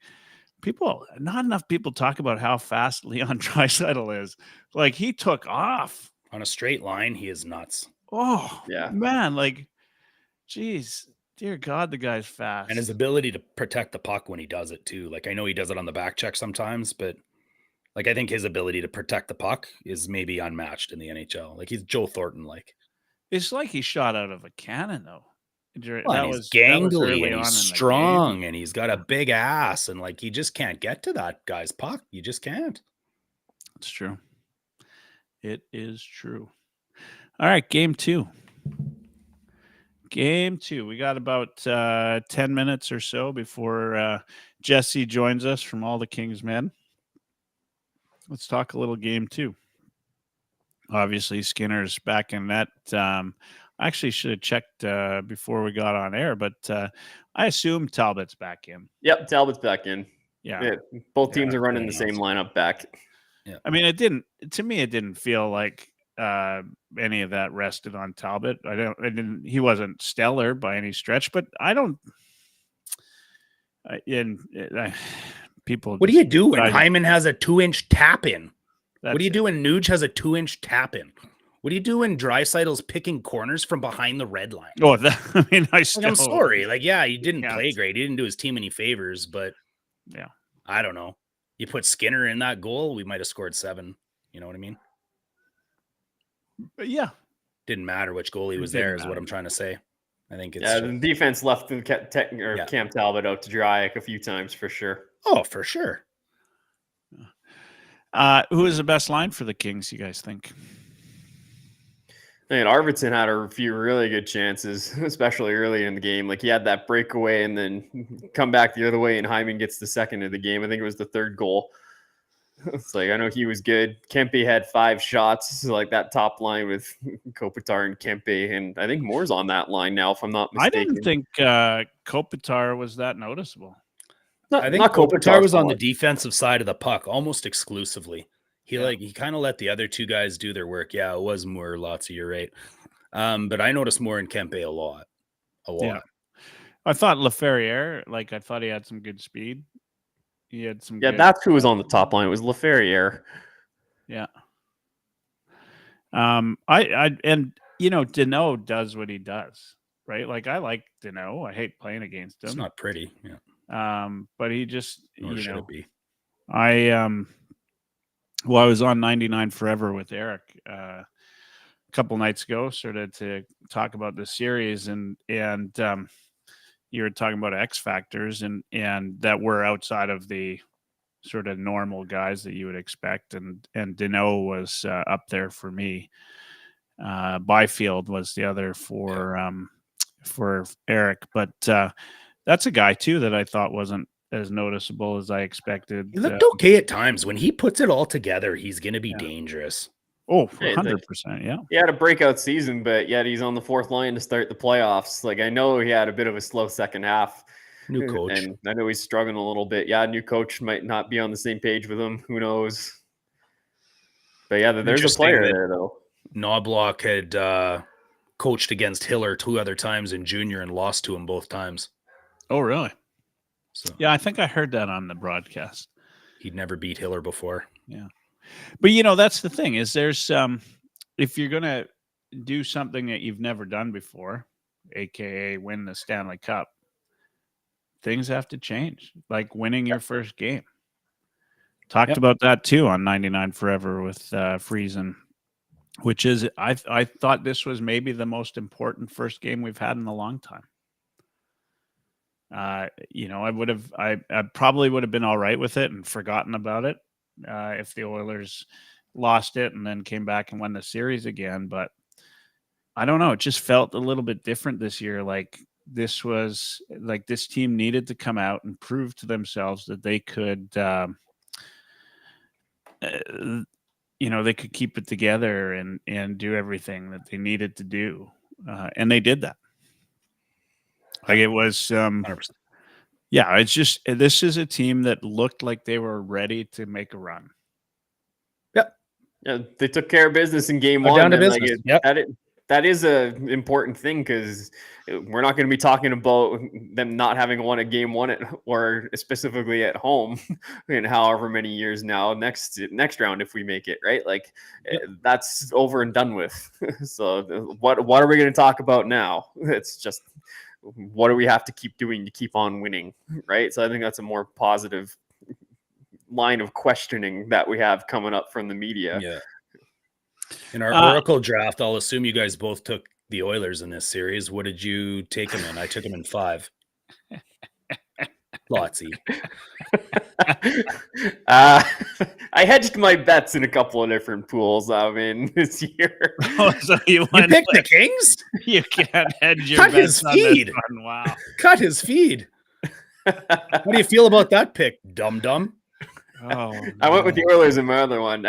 not enough people talk about how fast Leon Draisaitl is. Like, he took off on a straight line. He is nuts. Oh, yeah, man. Like, geez, dear God, the guy's fast. And his ability to protect the puck when he does it too. Like, I know he does it on the back check sometimes, but like, I think his ability to protect the puck is maybe unmatched in the NHL. Like, he's Joe Thornton. Like, it's like he shot out of a cannon though. Well, he's gangly and he's strong and he's got a big ass and like, you just can't get to that guy's puck. You just can't. It's true. It is true. All right. Game two. We got about 10 minutes or so before Jesse joins us from All the King's Men. Let's talk a little game two. Obviously, Skinner's back in net. I actually should have checked before we got on air, but I assume Talbot's back in. Yep, Talbot's back in. Yeah. Both teams are running the same lineup back. Yeah. I mean, it didn't feel like any of that rested on Talbot. He wasn't stellar by any stretch, but people. What do you do when Hyman has a 2-inch tap in? What do you do when Nuge has a 2-inch tap in? What do you do when Draisaitl's picking corners from behind the red line? Oh, I'm sorry. Like, yeah, he didn't play great. He didn't do his team any favors, but yeah, I don't know. You put Skinner in that goal, we might have scored 7. You know what I mean? But yeah. Didn't matter which goalie was there, is what I'm trying to say. I think it's the defense left Cam Talbot out to dry a few times for sure. Oh, for sure. Who is the best line for the Kings, you guys think? I mean, Arvidsson had a few really good chances, especially early in the game. Like he had that breakaway and then come back the other way, and Hyman gets the second of the game. I think it was the third goal. It's like, I know he was good. Kempe had 5 shots, like that top line with Kopitar and Kempe, and I think Moore's on that line now, if I'm not mistaken. I didn't think Kopitar was that noticeable. I think Kopitar was on the defensive side of the puck almost exclusively. He kind of let the other 2 guys do their work. Yeah, it was Moore, lots of, you're right. But I noticed Moore and Kempe a lot. Yeah. I thought Laferriere, I thought he had some good speed. He had some. Yeah, that's who was on the top line. It was Laferriere. Yeah. Deneau does what he does, right? Like I like Deneau. I hate playing against him. It's not pretty. Yeah. But he just, should it be? I was on 99 Forever with Eric a couple nights ago, sort of to talk about the series, and you were talking about X factors and that were outside of the sort of normal guys that you would expect, and Deneau was up there for me. Byfield was the other for Eric, but that's a guy too that I thought wasn't as noticeable as I expected. He looked okay at times. When he puts it all together, he's going to be dangerous. Oh, 100%. Yeah. He had a breakout season, but yet he's on the 4th line to start the playoffs. Like, I know he had a bit of a slow second half. New coach. And I know he's struggling a little bit. Yeah, new coach might not be on the same page with him. Who knows? But yeah, there's a player there, though. Knobloch had coached against Hiller 2 other times in junior and lost to him both times. Oh, really? So yeah, I think I heard that on the broadcast. He'd never beat Hiller before. Yeah. But, that's the thing is there's if you're going to do something that you've never done before, AKA win the Stanley Cup, things have to change, like winning your first game. Talked about that too on 99 Forever with Friesen, which is, I thought this was maybe the most important first game we've had in a long time. I probably would have been all right with it and forgotten about it if the Oilers lost it and then came back and won the series again. But I don't know. It just felt a little bit different this year. Like this was like this team needed to come out and prove to themselves that they could, they could keep it together and do everything that they needed to do. And they did that. Like it was, 100%. Yeah, it's just, this is a team that looked like they were ready to make a run. Yep. Yeah, they took care of business in game 1. Down to business. That is an important thing because we're not going to be talking about them not having won a game 1 or specifically at home in however many years now. Next round, if we make it, right? Like that's over and done with. So what are we going to talk about now? It's just, what do we have to keep doing to keep on winning, right? So I think that's a more positive line of questioning that we have coming up from the media. Yeah. In our Oracle draft, I'll assume you guys both took the Oilers in this series. What did you take them in? I took them in 5. Lotsy. I hedged my bets in a couple of different pools. This year. So you picked the Kings? You can't hedge your Cut bets his feed. on this one. Wow. Cut his feed. What do you feel about that pick, dum-dum? Oh, I went with the Oilers in my other one.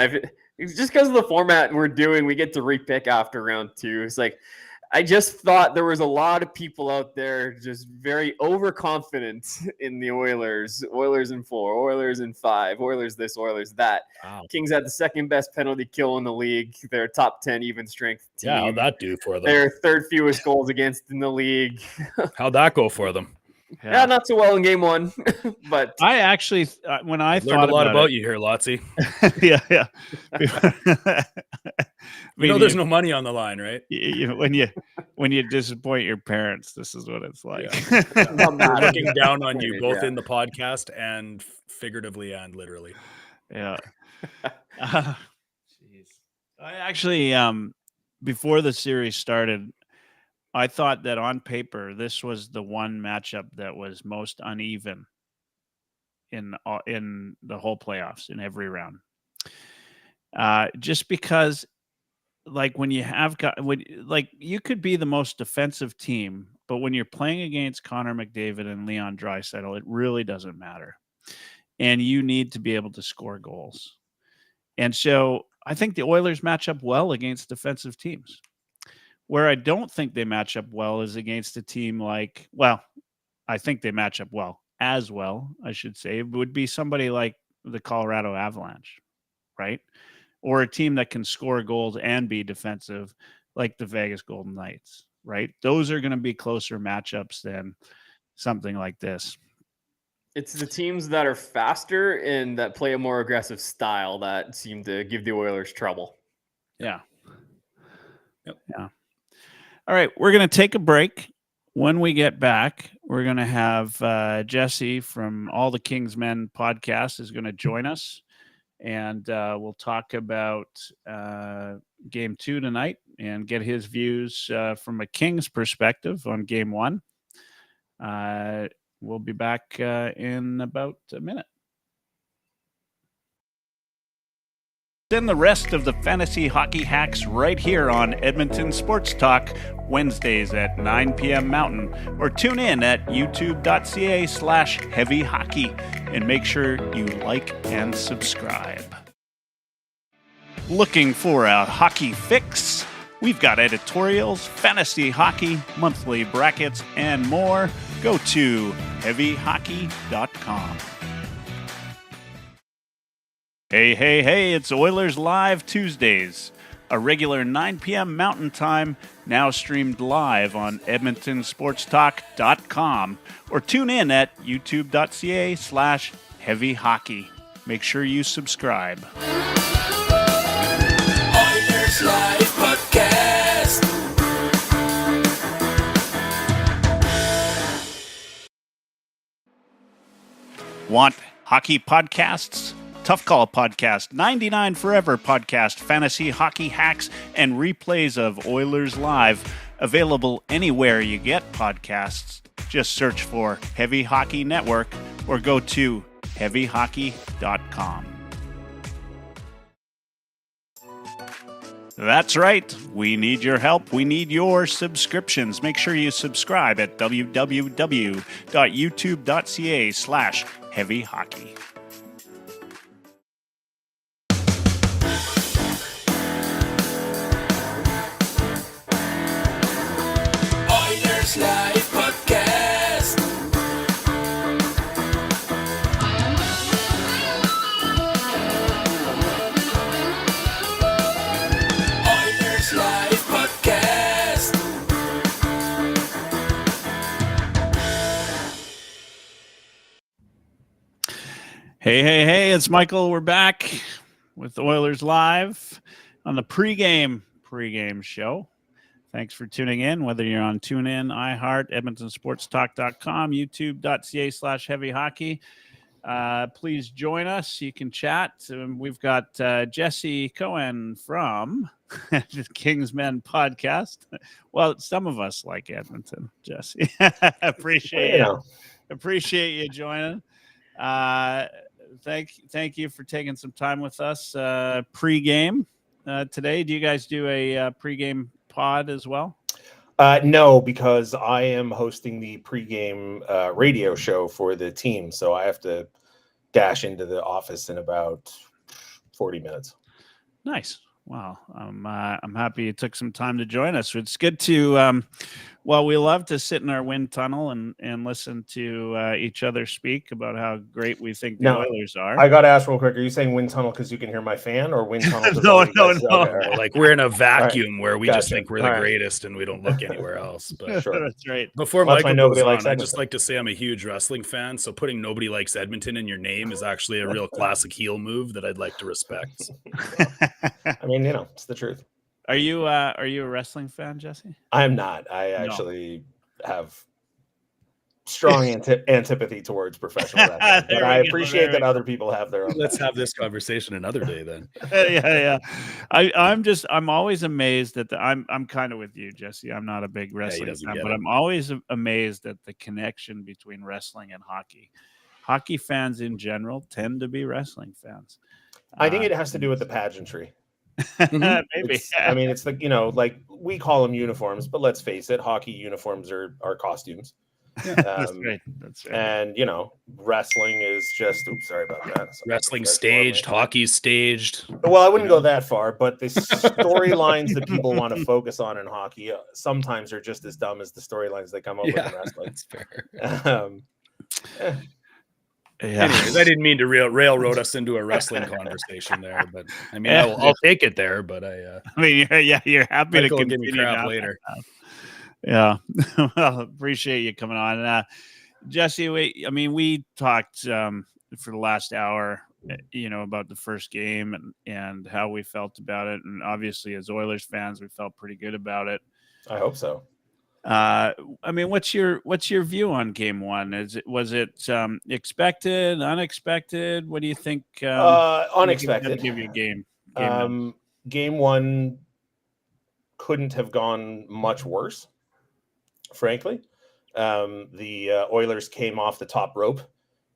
It's just because of the format we're doing, we get to repick after round 2. It's like, I just thought there was a lot of people out there just very overconfident in the Oilers. Oilers in 4, Oilers in 5, Oilers this, Oilers that. Wow. Kings had the second best penalty kill in the league. They're a top 10 even strength team. Yeah, how'd that do for them? They're third fewest goals against in the league. How'd that go for them? Yeah, not so well in game 1. But I actually, when I learned a lot about you here, Lotsy. Yeah. There's no money on the line, right? When you disappoint your parents, this is what it's like. Yeah. I'm looking down on you both in the podcast and figuratively and literally. Yeah. Jeez. I actually, before the series started, I thought that on paper, this was the one matchup that was most uneven in the whole playoffs in every round. Just because, like, when you have got, like, you could be the most defensive team, but when you're playing against Connor McDavid and Leon Draisaitl, it really doesn't matter. And you need to be able to score goals. And so I think the Oilers match up well against defensive teams. Where I don't think they match up well is against a team like, well, I think they match up well, I should say. It would be somebody like the Colorado Avalanche, right? Or a team that can score goals and be defensive, like the Vegas Golden Knights, right? Those are going to be closer matchups than something like this. It's the teams that are faster and that play a more aggressive style that seem to give the Oilers trouble. Yeah. Yep. Yeah. All right, we're going to take a break. When we get back, we're going to have Jesse from All the King's Men podcast is going to join us, and we'll talk about Game 2 tonight and get his views from a Kings perspective on Game 1. We'll be back in about a minute. Then the rest of the fantasy hockey hacks right here on Edmonton Sports Talk, Wednesdays at 9 p.m. Mountain, or tune in at youtube.ca/heavyhockey and make sure you like and subscribe. Looking for a hockey fix? We've got editorials, fantasy hockey, monthly brackets, and more. Go to heavyhockey.com. Hey, it's Oilers Live Tuesdays, a regular 9 p.m. Mountain Time, now streamed live on EdmontonSportsTalk.com, or tune in at youtube.ca/heavyhockey. Make sure you subscribe. Oilers Live Podcast. Want hockey podcasts? Tough Call Podcast, 99 Forever Podcast, fantasy hockey hacks, and replays of Oilers Live. Available anywhere you get podcasts. Just search for Heavy Hockey Network or go to heavyhockey.com. That's right. We need your help. We need your subscriptions. Make sure you subscribe at www.youtube.ca/heavyhockey. Live Podcast. Oilers Live Podcast. Hey, it's Michael. We're back with Oilers Live on the pregame show. Thanks for tuning in, whether you're on TuneIn, iHeart, EdmontonSportsTalk.com, YouTube.ca/heavyhockey. Please join us. You can chat. We've got Jesse Cohen from the Kingsmen podcast. Well, some of us like Edmonton, Jesse. Appreciate you joining. Thank you for taking some time with us pregame today. Do you guys do a pregame pod as well? No, because I am hosting the pregame radio show for the team, so I have to dash into the office in about 40 minutes. Nice. Wow. I'm happy you took some time to join us. It's good to well, we love to sit in our wind tunnel and listen to each other speak about how great we think the Oilers are. I got to ask real quick, are you saying wind tunnel because you can hear my fan, or wind tunnel? No. Okay. Like we're in a vacuum where we Gotcha. just think we're the greatest and we don't look anywhere else. But Sure. That's right. Before Michael goes on, likes I'd just like to say I'm a huge wrestling fan, so putting Nobody Likes Edmonton in your name is actually a real classic heel move that I'd like to respect. I mean, it's the truth. Are you a wrestling fan, Jesse? I'm not. I actually have strong antipathy towards professional wrestling, but I appreciate that other people have their own. Let's have this conversation another day then. Yeah. I'm always amazed at I'm kind of with you, Jesse. I'm not a big wrestling fan, but I'm always amazed at the connection between wrestling and hockey. Hockey fans in general tend to be wrestling fans. I think it has to do with the pageantry. Maybe. I mean, it's like we call them uniforms, but let's face it, hockey uniforms are costumes. Yeah, that's right. And wrestling is just. Oops, sorry about that. Wrestling staged, hockey's staged. Well, I wouldn't go that far, but the storylines that people want to focus on in hockey sometimes are just as dumb as the storylines they come up with in wrestling. That's fair. Yeah. Anyways, I didn't mean to railroad us into a wrestling conversation there, but I mean, I'll take it there. But you're happy to give me crap later. Yeah, well, appreciate you coming on, Jesse. We talked for the last hour, about the first game and how we felt about it, and obviously as Oilers fans, we felt pretty good about it. I hope so. What's your view on game one? Was it expected, unexpected? What do you think? Unexpected. Give you a game. Game one couldn't have gone much worse, frankly. The Oilers came off the top rope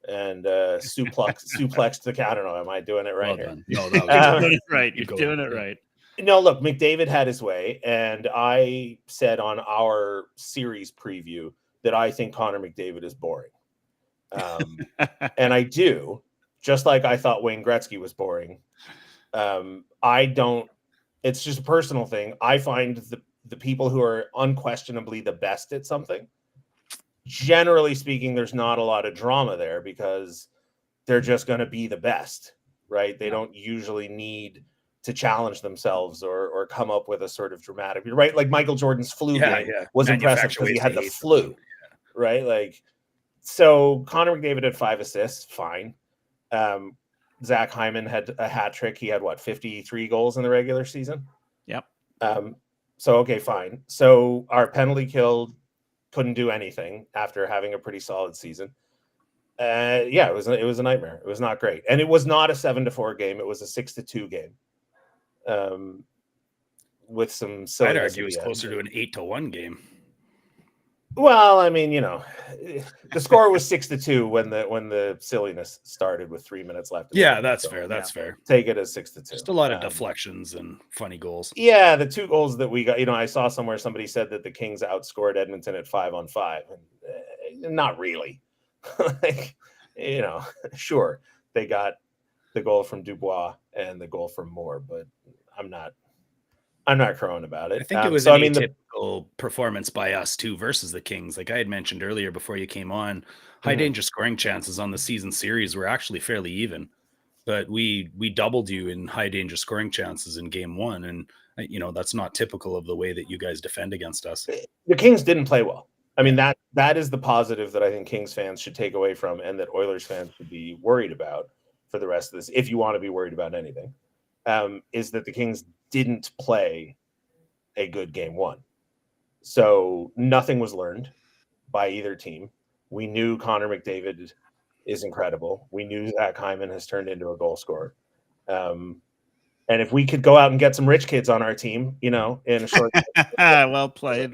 and suplexed the count. I don't know. Am I doing it right here? No, you're doing it right. You're doing it right. No, look, McDavid had his way, and I said on our series preview that I think Connor McDavid is boring. And I do, just like I thought Wayne Gretzky was boring. I don't, it's just a personal thing. I find the people who are unquestionably the best at something, generally speaking, there's not a lot of drama there because they're just going to be the best, right? They don't usually need to challenge themselves or come up with a sort of dramatic, right? Like Michael Jordan's flu game was impressive because he had the flu, right? Like, so Connor McDavid had 5 assists, fine. Zach Hyman had a hat trick. He had 53 goals in the regular season. Yep. So, okay, fine. So our penalty kill couldn't do anything after having a pretty solid season. It was a nightmare. It was not great. And it was not a 7-4 game. It was a 6-2 game. With some I'd argue it's closer to an 8-1 game. Well, I mean, the score was 6-2 when the silliness started with 3 minutes left. Yeah, that's fair. That's fair. Take it as 6-2. Just a lot of deflections and funny goals. Yeah, the 2 goals that we got. I saw somewhere somebody said that the Kings outscored Edmonton at 5-on-5, and not really. Sure, they got the goal from Dubois and the goal from Moore, but I'm not crowing about it. I think it was an atypical performance by us too versus the Kings. Like I had mentioned earlier before you came on, high danger scoring chances on the season series were actually fairly even, but we doubled you in high danger scoring chances in game one, and that's not typical of the way that you guys defend against us. The Kings didn't play well. I mean, that is the positive that I think Kings fans should take away from, and that Oilers fans should be worried about for the rest of this, if you want to be worried about anything, is that the Kings didn't play a good game one. So nothing was learned by either team. We knew Connor McDavid is incredible. We knew Zach Hyman has turned into a goal scorer. And if we could go out and get some rich kids on our team, in a short well played.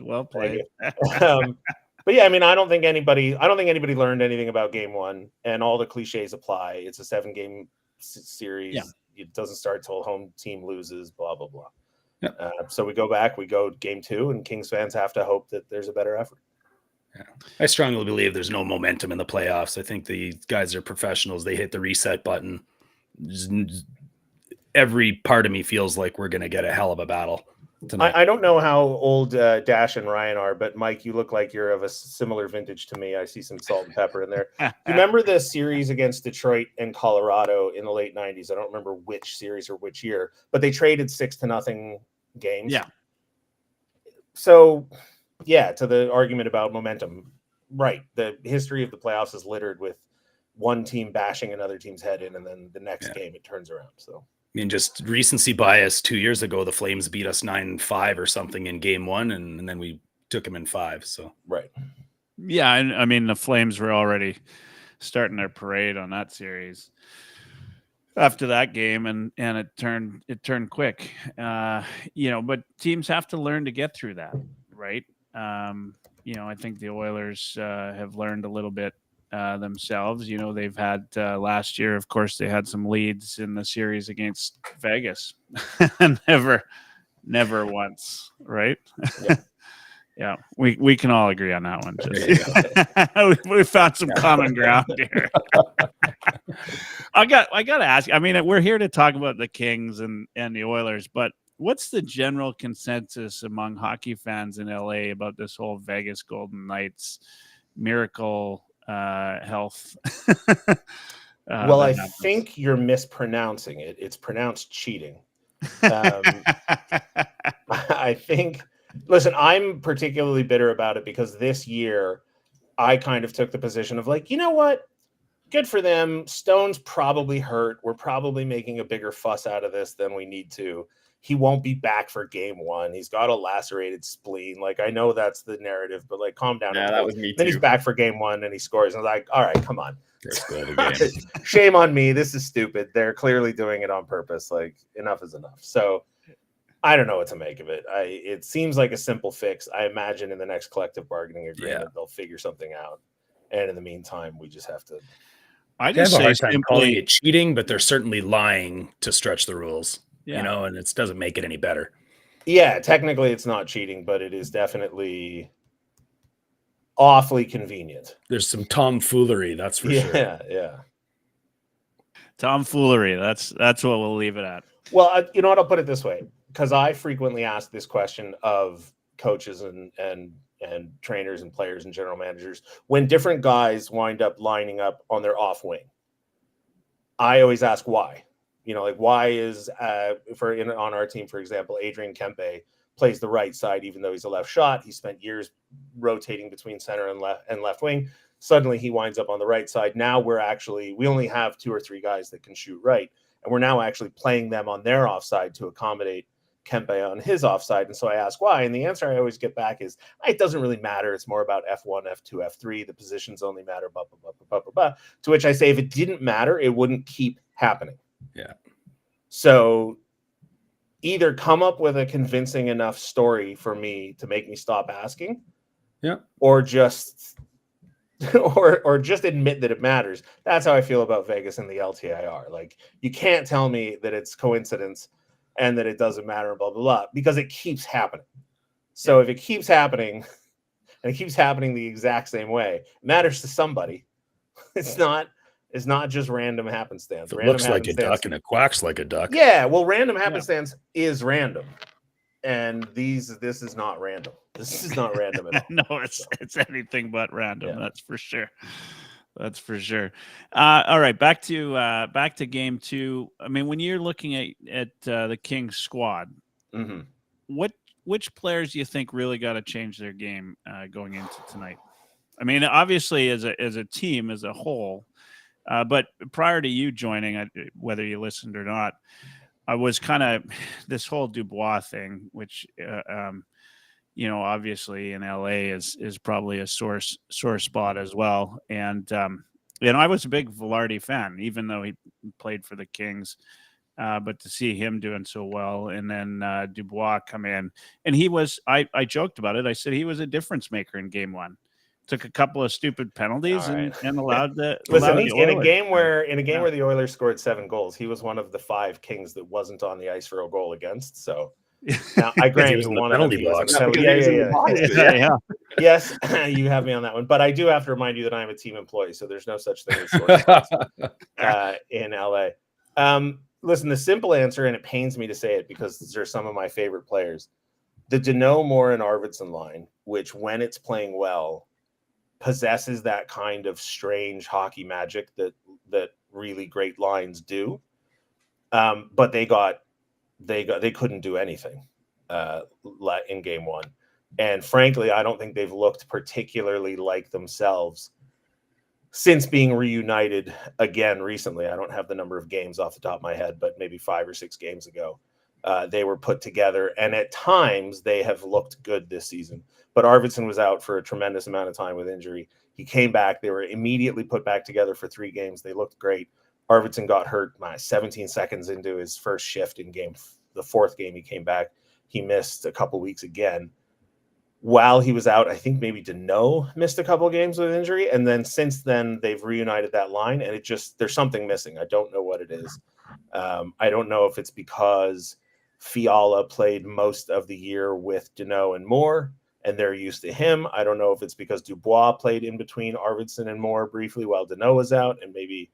But yeah, I mean, I don't think anybody learned anything about game one, and all the cliches apply. It's a 7-game series. Yeah. It doesn't start till home team loses, blah, blah, blah. Yep. So we go back, we go game 2, and Kings fans have to hope that there's a better effort. Yeah. I strongly believe there's no momentum in the playoffs. I think the guys are professionals. They hit the reset button. Every part of me feels like we're going to get a hell of a battle tonight. I don't know how old Dash and Ryan are, but Mike, you look like you're of a similar vintage to me. I see some salt and pepper in there. You remember the series against Detroit and Colorado in the late 90s? I don't remember which series or which year, but they traded 6-0 games. Yeah. So, yeah, to the argument about momentum, right. The history of the playoffs is littered with one team bashing another team's head in, and then the next game it turns around. So. I mean, just recency bias. 2 years ago, the Flames beat us 9-5 or something in game one, and then we took them in 5. So right. Yeah, I mean the Flames were already starting their parade on that series after that game, and it turned quick. But teams have to learn to get through that, right? I think the Oilers have learned a little bit themselves. They've had last year, of course, they had some leads in the series against Vegas. Never once, right? Yeah. Yeah, we can all agree on that one. We found some common ground here. I got to ask. I mean, we're here to talk about the Kings and the Oilers, but what's the general consensus among hockey fans in LA about this whole Vegas Golden Knights miracle health? Well, I think you're mispronouncing it. It's pronounced cheating. I think. Listen, I'm particularly bitter about it because this year I kind of took the position of like, you know what? Good for them. Stone's probably hurt. We're probably making a bigger fuss out of this than we need to. He won't be back for game one. He's got a lacerated spleen. Like, I know that's the narrative, but like, calm down. Yeah, that was me too. Then he's back for game one and he scores. And I was like, all right, come on. Shame on me. This is stupid. They're clearly doing it on purpose. Like, enough is enough. So I don't know what to make of it. It seems like a simple fix. I imagine in the next collective bargaining agreement, they'll figure something out. And in the meantime, we just have to. I just have a hard time calling it cheating, but they're certainly lying to stretch the rules, and it doesn't make it any better. Yeah, technically it's not cheating, but it is definitely awfully convenient. There's some tomfoolery, that's for sure. Yeah. Tomfoolery. That's what we'll leave it at. Well, you know what? I'll put it this way, because I frequently ask this question of coaches and trainers and players and general managers when different guys wind up lining up on their off wing. I always ask why. Like why is on our team, for example, Adrian Kempe plays the right side even though he's a left shot. He spent years rotating between center and left wing. Suddenly he winds up on the right side. Now we only have 2 or 3 guys that can shoot right. And we're now actually playing them on their offside to accommodate Kempe on his offside. And so I ask why. And the answer I always get back is, it doesn't really matter. It's more about F1, F2, F3. The positions only matter, blah, blah, blah, blah, blah, blah. To which I say, if it didn't matter, it wouldn't keep happening. Yeah. So either come up with a convincing enough story for me to make me stop asking. Yeah. Or just or just admit that it matters. That's how I feel about Vegas and the LTIR. Like, you can't tell me that it's coincidence and that it doesn't matter, blah, blah, blah, because it keeps happening. So if it keeps happening and it keeps happening the exact same way, it matters to somebody. It's not just random happenstance. It looks like a duck and it quacks like a duck. Yeah, well, random happenstance is random. And this is not random. This is not random at all. No, it's anything but random. Yeah. That's for sure. That's for sure. All right, back to game 2. I mean, when you're looking at the Kings squad, which players do you think really got to change their game going into tonight? I mean, obviously as a team as a whole, but prior to you joining, whether you listened or not, I was kind of this whole Dubois thing, which, obviously in LA is probably a sore spot as well. And, I was a big Velarde fan, even though he played for the Kings, but to see him doing so well and then Dubois come in and I joked about it. I said he was a difference maker in game 1. Took a couple of stupid penalties and allowed the listen in a game where the Oilers scored 7 goals. He was one of the 5 Kings that wasn't on the ice for a goal against. So now I grant you one of them. Yeah. Yes, you have me on that one. But I do have to remind you that I'm a team employee, so there's no such thing as short in LA. Listen, the simple answer, and it pains me to say it because these are some of my favorite players, the Deneau, Moore, and Arvidsson line, which when it's playing well, possesses that kind of strange hockey magic that really great lines do. But they couldn't do anything in game 1. And frankly, I don't think they've looked particularly like themselves since being reunited again recently. I don't have the number of games off the top of my head, but maybe 5 or 6 games ago. they were put together, and at times they have looked good this season. But Arvidsson was out for a tremendous amount of time with injury. He came back. They were immediately put back together for 3 games. They looked great. Arvidsson got hurt 17 seconds into his first shift in the 4th game he came back. He missed a couple weeks again. While he was out, I think maybe Deneau missed a couple of games with injury. And then since then, they've reunited that line, and there's something missing. I don't know what it is. I don't know if it's because Fiala played most of the year with Deneau and Moore, and they're used to him. I don't know if it's because Dubois played in between Arvidsson and Moore briefly while Deneau was out, and maybe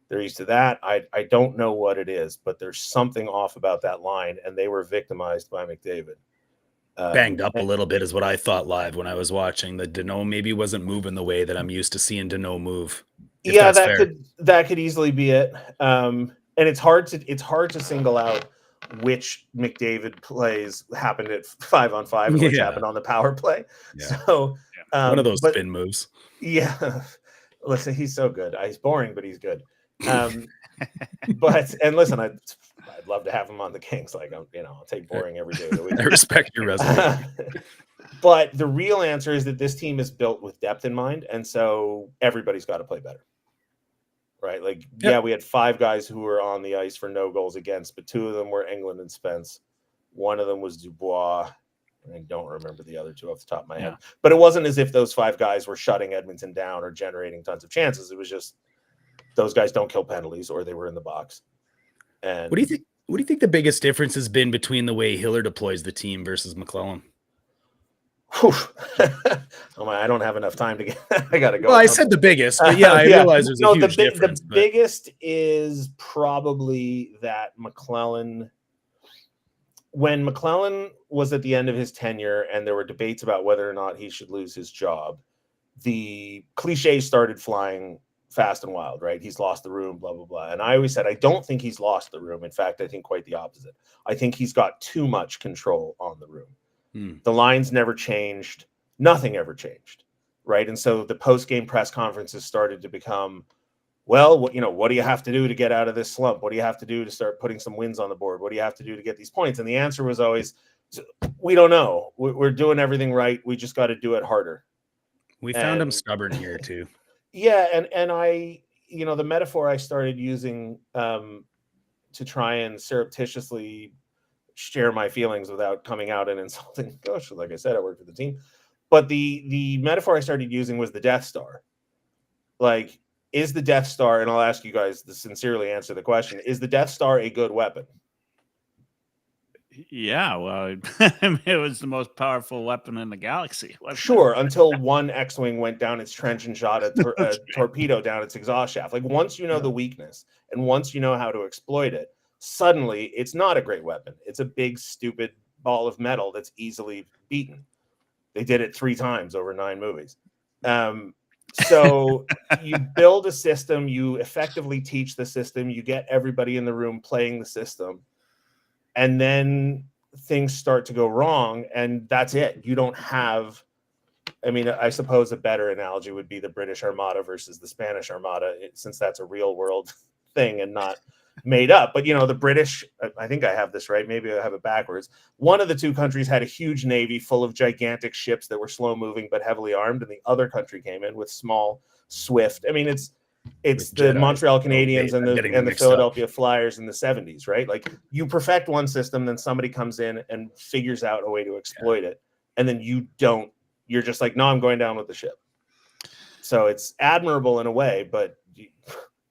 they're used to that. I don't know what it is, but there's something off about that line, and they were victimized by McDavid. Banged up a little bit is what I thought live when I was watching. The Deneau maybe wasn't moving the way that I'm used to seeing Deneau move. Yeah, that could easily be it. And it's hard to single out which McDavid plays happened at 5-on-5 and which happened on the power play. Yeah. So one of those spin moves. Yeah. Listen, he's so good. He's boring, but he's good. But listen, I'd love to have him on the Kings. Like, I'll take boring every day of the week. I respect your resume. But the real answer is that this team is built with depth in mind, and so everybody's got to play better, right? Like, we had 5 guys who were on the ice for no goals against, but 2 of them were Engelland and Spence. One of them was Dubois. I don't remember the other 2 off the top of my head. But it wasn't as if those 5 guys were shutting Edmonton down or generating tons of chances. It was just those guys don't kill penalties, or they were in the box. And what do you think the biggest difference has been between the way Hiller deploys the team versus McClellan? I don't have enough time to get. I gotta go. Well, I said the biggest, but I realize there's a huge difference. The biggest is probably that McClellan. When McClellan was at the end of his tenure, and there were debates about whether or not he should lose his job, the cliches started flying fast and wild, right? He's lost the room, blah, blah, blah. And I always said, I don't think he's lost the room. In fact, I think quite the opposite. I think he's got too much control on the room. The lines never changed. Nothing ever changed, right? And so the post-game press conferences started to become, well, what do you have to do to get out of this slump? What do you have to do to start putting some wins on the board? What do you have to do to get these points? And the answer was always, we don't know. We're doing everything right. We just got to do it harder. We found him stubborn here too. Yeah, and I, the metaphor I started using to try and surreptitiously share my feelings without coming out and insulting. Gosh, like I said, I worked with the team. But the metaphor I started using was the Death Star. Like, is the Death Star, and I'll ask you guys to sincerely answer the question, is the Death Star a good weapon? Yeah, well, it was the most powerful weapon in the galaxy. Sure, until one X-Wing went down its trench and shot a torpedo down its exhaust shaft. Like, once you know the weakness and once you know how to exploit it, suddenly it's not a great weapon. It's a big, stupid ball of metal that's easily beaten. They did it 3 times over 9 movies. So you build a system, you effectively teach the system, you get everybody in the room playing the system, and then things start to go wrong, and that's it. You don't have, I suppose a better analogy would be the British Armada versus the Spanish Armada, since that's a real world thing and not made up. But, the British, I think I have this right, maybe I have it backwards. One of the 2 countries had a huge navy full of gigantic ships that were slow moving but heavily armed, and the other country came in with small, swift. It's the Montreal Canadiens and the Philadelphia Flyers in the 70s, right? Like, you perfect one system, then somebody comes in and figures out a way to exploit it, and then you're just like, no, I'm going down with the ship. So it's admirable in a way, but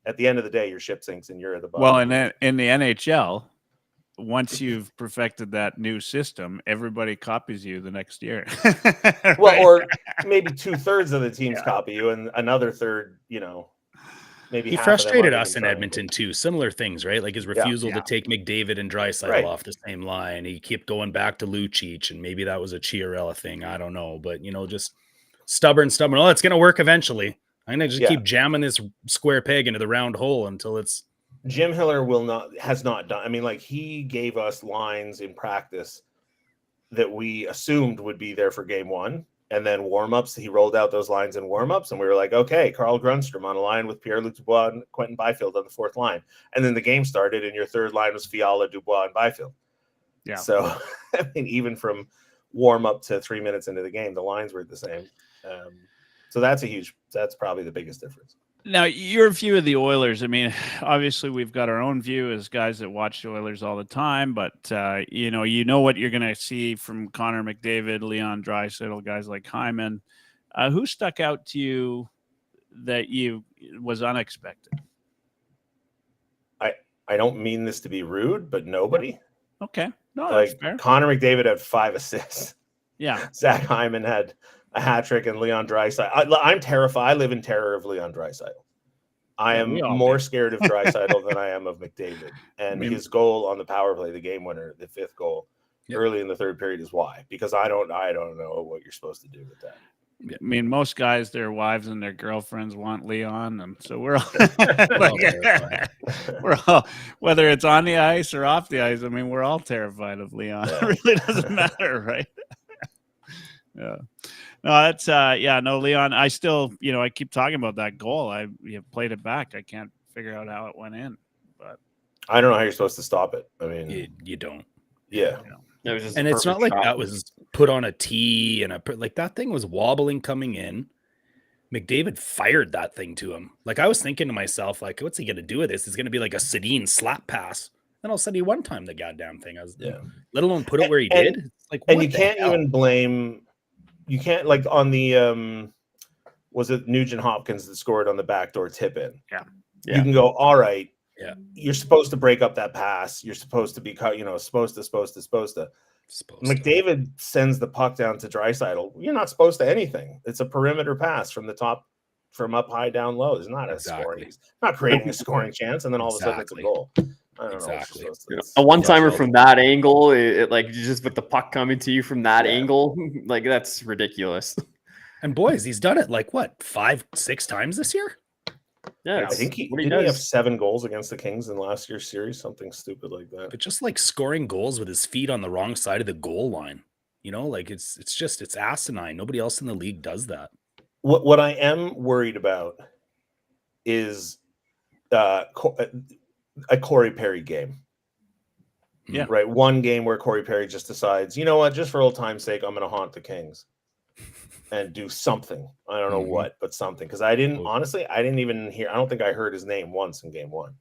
at the end of the day, your ship sinks and you're at the bottom. Well, in the NHL, once you've perfected that new system, everybody copies you the next year. Right? Well, or maybe 2/3 of the teams copy you, and another third, maybe he frustrated us in Edmonton too. Similar things, right? Like his refusal to take McDavid and Draisaitl off the same line. He kept going back to Lucic, and maybe that was a Chiarella thing. I don't know, but just stubborn. Oh, it's going to work eventually. I'm going to just keep jamming this square peg into the round hole until it's. Jim Hiller has not done. He gave us lines in practice that we assumed would be there for game 1. And then warm-ups, he rolled out those lines in warm-ups, and we were like, okay, Carl Grundstrom on a line with Pierre-Luc Dubois and Quentin Byfield on the 4th line. And then the game started, and your 3rd line was Fiala, Dubois, and Byfield. Yeah. So, I mean, even from warm up to 3 minutes into the game, the lines were the same. So that's probably the biggest difference. Now, your view of the Oilers, I mean, obviously we've got our own view as guys that watch the Oilers all the time, but, you know what you're going to see from Connor McDavid, Leon Draisaitl, guys like Hyman. Who stuck out to you that was unexpected? I don't mean this to be rude, but nobody. Okay. No, Like that's fair. Connor McDavid had 5 assists. Yeah. Zach Hyman had a hat trick, and Leon Draisaitl. I'm terrified. I live in terror of Leon Draisaitl. I am more scared of Draisaitl than I am of McDavid. And his goal on the power play, the game winner, the 5th goal, early in the 3rd period, is why. Because I don't know what you're supposed to do with that. I mean, most guys, their wives and their girlfriends want Leon, and so we're all, we're all, whether it's on the ice or off the ice. I mean, we're all terrified of Leon. It really doesn't matter, right? Yeah. No, that's no, Leon. I still, I keep talking about that goal. I played it back. I can't figure out how it went in, but I don't know how you're supposed to stop it. I mean, you don't. Yeah. It was just and it's not like that was put on a tee and like that thing was wobbling coming in. McDavid fired that thing to him. Like I was thinking to myself, like, what's he gonna do with this? It's gonna be like a Sedin slap pass. And all of a sudden he one time the goddamn thing. Let alone put it where he did. It's like, and you can't even blame. You can't, like, on the was it Nugent Hopkins that scored on the backdoor tip in? Yeah. You can go, all right. Yeah. You're supposed to break up that pass. You're supposed to be, supposed to. McDavid sends the puck down to Draisaitl. You're not supposed to anything. It's a perimeter pass from the top, from up high down low. It's not a scoring. It's not creating a scoring chance, and then all of a sudden it's a goal. I don't know. A one-timer from that angle, it like just with the puck coming to you from that angle, like that's ridiculous. And boys, he's done it like what, 5-6 times this year? Yeah, I think he have 7 goals against the Kings in last year's series, something stupid like that. But just like scoring goals with his feet on the wrong side of the goal line, like it's asinine. Nobody else in the league does that. What I am worried about is a Corey Perry game. Yeah. Right. One game where Corey Perry just decides, you know what, just for old time's sake, I'm going to haunt the Kings and do something. I don't know what, but something. Because I didn't even hear. I don't think I heard his name once in game 1.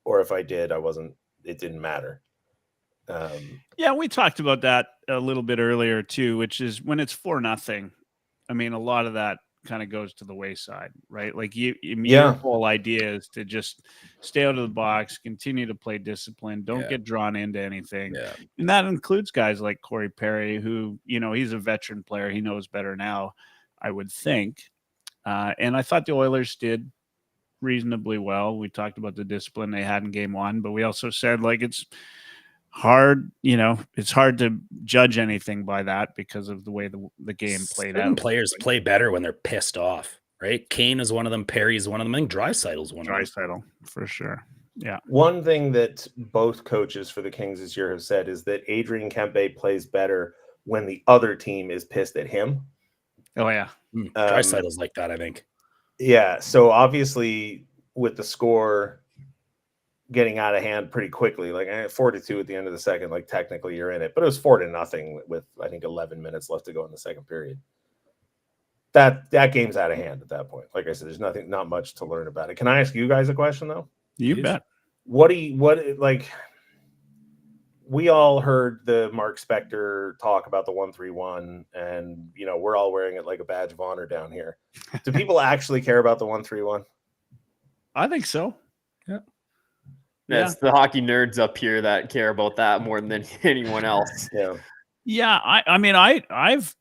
Or if I did, it didn't matter. Yeah, we talked about that a little bit earlier too, which is when it's 4-0. I mean, a lot of that kind of goes to the wayside, right? Like your whole idea is to just stay out of the box, continue to play discipline, don't get drawn into anything. Yeah. And that includes guys like Corey Perry, who, he's a veteran player. He knows better now, I would think. And I thought the Oilers did reasonably well. We talked about the discipline they had in game 1, but we also said, like, it's hard, it's hard to judge anything by that because of the way the game played out. Players play better when they're pissed off, right? Kane is one of them. Perry's one of them. I think Draisaitl's one of them. Draisaitl, for sure. Yeah. One thing that both coaches for the Kings this year have said is that Adrian Kempe plays better when the other team is pissed at him. Oh, yeah. Draisaitl's like that, I think. Yeah. So obviously with the score getting out of hand pretty quickly, like 4-2 at the end of the second, like technically you're in it, but it was 4-0 with I think 11 minutes left to go in the second period. That game's out of hand at that point. Like I said, there's not much to learn about it. Can I ask you guys a question though? You bet. We all heard the Mark Spector talk about the 1-3-1, and we're all wearing it like a badge of honor down here. Do people actually care about the 1-3-1? I think so. Yeah. Yeah, it's the hockey nerds up here that care about that more than anyone else. Yeah. I mean, I've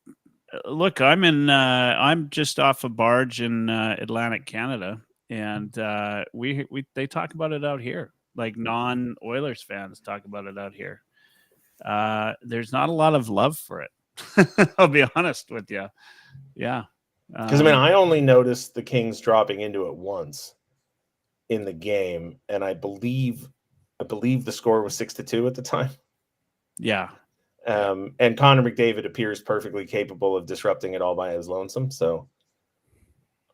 look, I'm just off a barge in Atlantic Canada, and they talk about it out here. Like non-Oilers fans talk about it out here. There's not a lot of love for it. I'll be honest with you. Yeah. Because I only noticed the Kings dropping into it once in the game, and I believe the score was 6-2 at the time. Yeah. And Connor McDavid appears perfectly capable of disrupting it all by his lonesome. So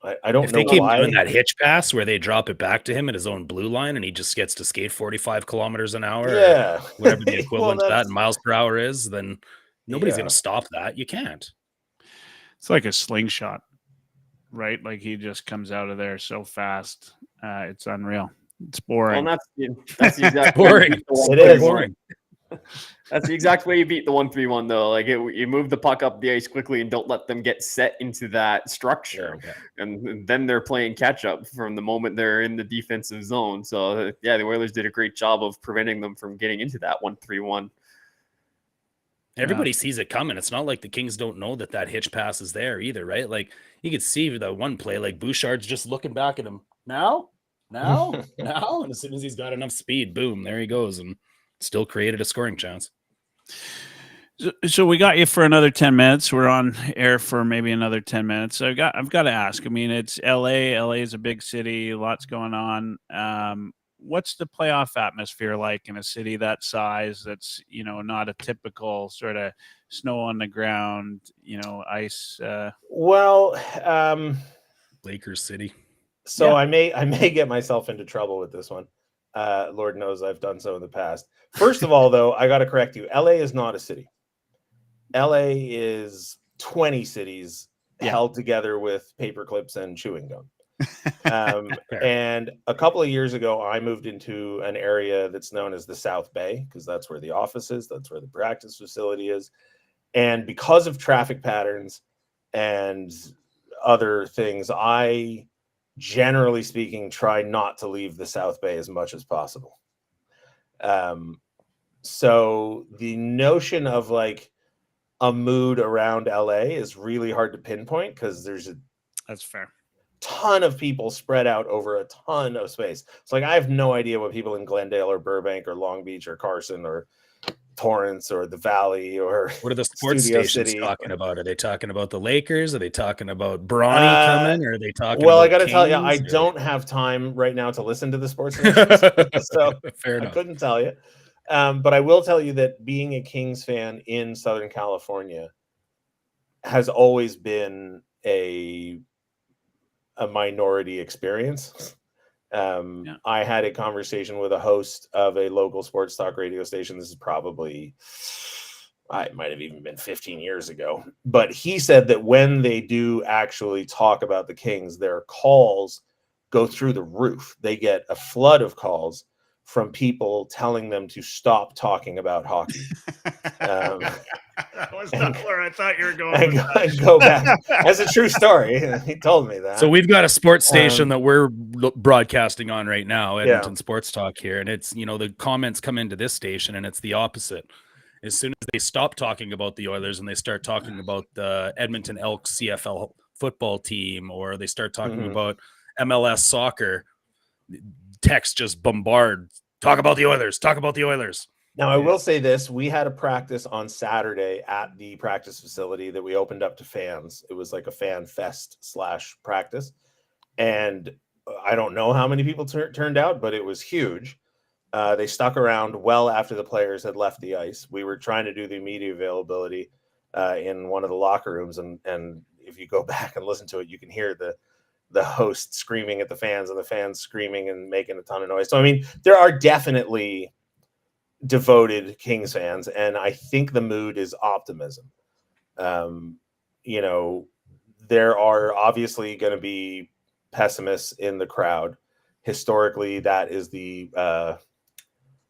I don't If know they keep why. doing that hitch pass where they drop it back to him at his own blue line and he just gets to skate 45 kilometers an hour, Yeah, or whatever the Well, equivalent of that that's- in miles per hour is, then nobody's Yeah. going to stop that. You can't. It's like a slingshot, right? Like he just comes out of there so fast. It's unreal. It's boring. Well, that's the exact Boring. It is. Boring. That's the exact way you beat the 1-3-1, though. Like you move the puck up the ice quickly and don't let them get set into that structure, and then they're playing catch up from the moment they're in the defensive zone. So yeah, the Oilers did a great job of preventing them from getting into that 1-3-1. Everybody sees it coming. It's not like the Kings don't know that hitch pass is there either, right? Like you could see the one play, like Bouchard's just looking back at him now, and as soon as he's got enough speed, boom, there he goes, and still created a scoring chance. So we got you for another 10 minutes. We're on air for maybe another 10 minutes. So I've got to ask. I mean, it's LA. LA is a big city. Lots going on. What's the playoff atmosphere like in a city that size? That's not a typical sort of snow on the ground, ice. Lakers City. So Yeah. I may get myself into trouble with this one. Lord knows I've done so in the past. First of all, though, I got to correct you. LA is not a city. LA is 20 cities held together with paper clips and chewing gum. And a couple of years ago, I moved into an area that's known as the South Bay, because that's where the office is. That's where the practice facility is. And because of traffic patterns and other things, I, generally speaking, try not to leave the South Bay as much as possible. So the notion of like a mood around LA is really hard to pinpoint because That's fair. ton of people spread out over a ton of space. It's like I have no idea what people in Glendale or Burbank or Long Beach or Carson or Torrance or the Valley or what are the sports Studio stations City talking about? Are they talking about the Lakers? Are they talking about Bronny coming? Or are they talking well, about I got to tell you, I Kings, don't have time right now to listen to the sports stations, so Fair I enough. couldn't tell you. But I will tell you that being a Kings fan in Southern California has always been a minority experience. I had a conversation with a host of a local sports talk radio station. This is probably, it might have even been 15 years ago. But he said that when they do actually talk about the Kings, their calls go through the roof. They get a flood of calls from people telling them to stop talking about hockey. That was not where I thought you were going. And go back. That's a true story. He told me that. So we've got a sports station that we're broadcasting on right now, Edmonton Sports Talk here. And it's, the comments come into this station and it's the opposite. As soon as they stop talking about the Oilers and they start talking about the Edmonton Elks CFL football team, or they start talking about MLS soccer, text just bombard. Talk about the Oilers. Talk about the Oilers. Now, I will say this. We had a practice on Saturday at the practice facility that we opened up to fans. It was like a fan fest / practice. And I don't know how many people turned out, but it was huge. They stuck around well after the players had left the ice. We were trying to do the media availability in one of the locker rooms. And if you go back and listen to it, you can hear the host screaming at the fans and the fans screaming and making a ton of noise. So, I mean, there are definitely devoted Kings fans, and I think the mood is optimism. There are obviously going to be pessimists in the crowd. Historically, that is the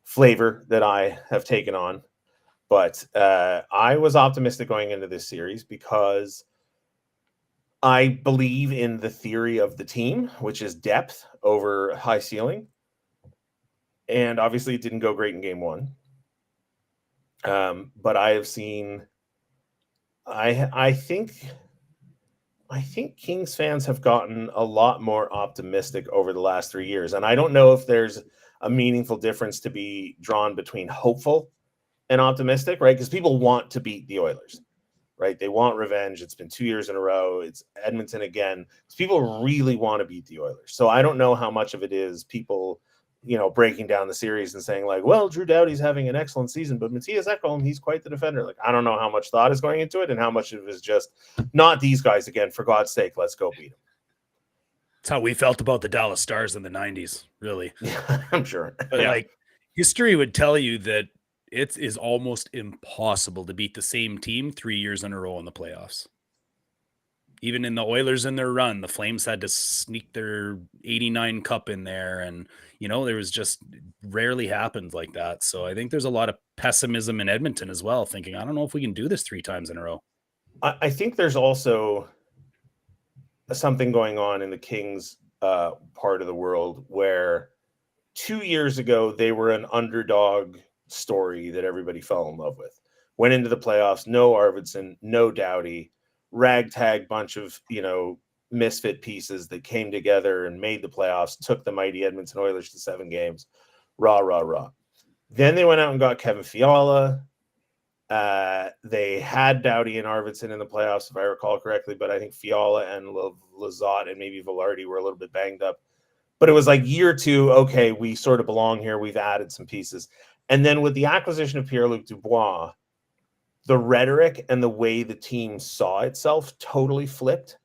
flavor that I have taken on. But I was optimistic going into this series because I believe in the theory of the team, which is depth over high ceiling. And obviously it didn't go great in game one. But I have seen, I think Kings fans have gotten a lot more optimistic over the last 3 years. And I don't know if there's a meaningful difference to be drawn between hopeful and optimistic, right? Because people want to beat the Oilers, right? They want revenge. It's been 2 years in a row. It's Edmonton again. So people really want to beat the Oilers. So I don't know how much of it is people, breaking down the series and saying like, well, Drew Doughty's having an excellent season, but Matthias Ekholm, he's quite the defender. Like, I don't know how much thought is going into it and how much of it is just not these guys again, for God's sake, let's go beat them. how we felt about the Dallas Stars in the 90s, really. Yeah, I'm sure. But like history would tell you that it is almost impossible to beat the same team 3 years in a row in the playoffs. Even in the Oilers in their run, the Flames had to sneak their 89 cup in there. And, there was just rarely happened like that. So I think there's a lot of pessimism in Edmonton as well, thinking, I don't know if we can do this 3 times in a row. I think there's also something going on in the Kings part of the world where 2 years ago, they were an underdog story that everybody fell in love with. Went into the playoffs, no Arvidsson, no Doughty, ragtag bunch of, misfit pieces that came together and made the playoffs, took the mighty Edmonton Oilers to 7 games. Rah, rah, rah. Then they went out and got Kevin Fiala. They had Doughty and Arvidsson in the playoffs, if I recall correctly, but I think Fiala and Lizotte and maybe Velarde were a little bit banged up. But it was like year 2, okay, we sort of belong here. We've added some pieces. And then with the acquisition of Pierre-Luc Dubois, the rhetoric and the way the team saw itself totally flipped.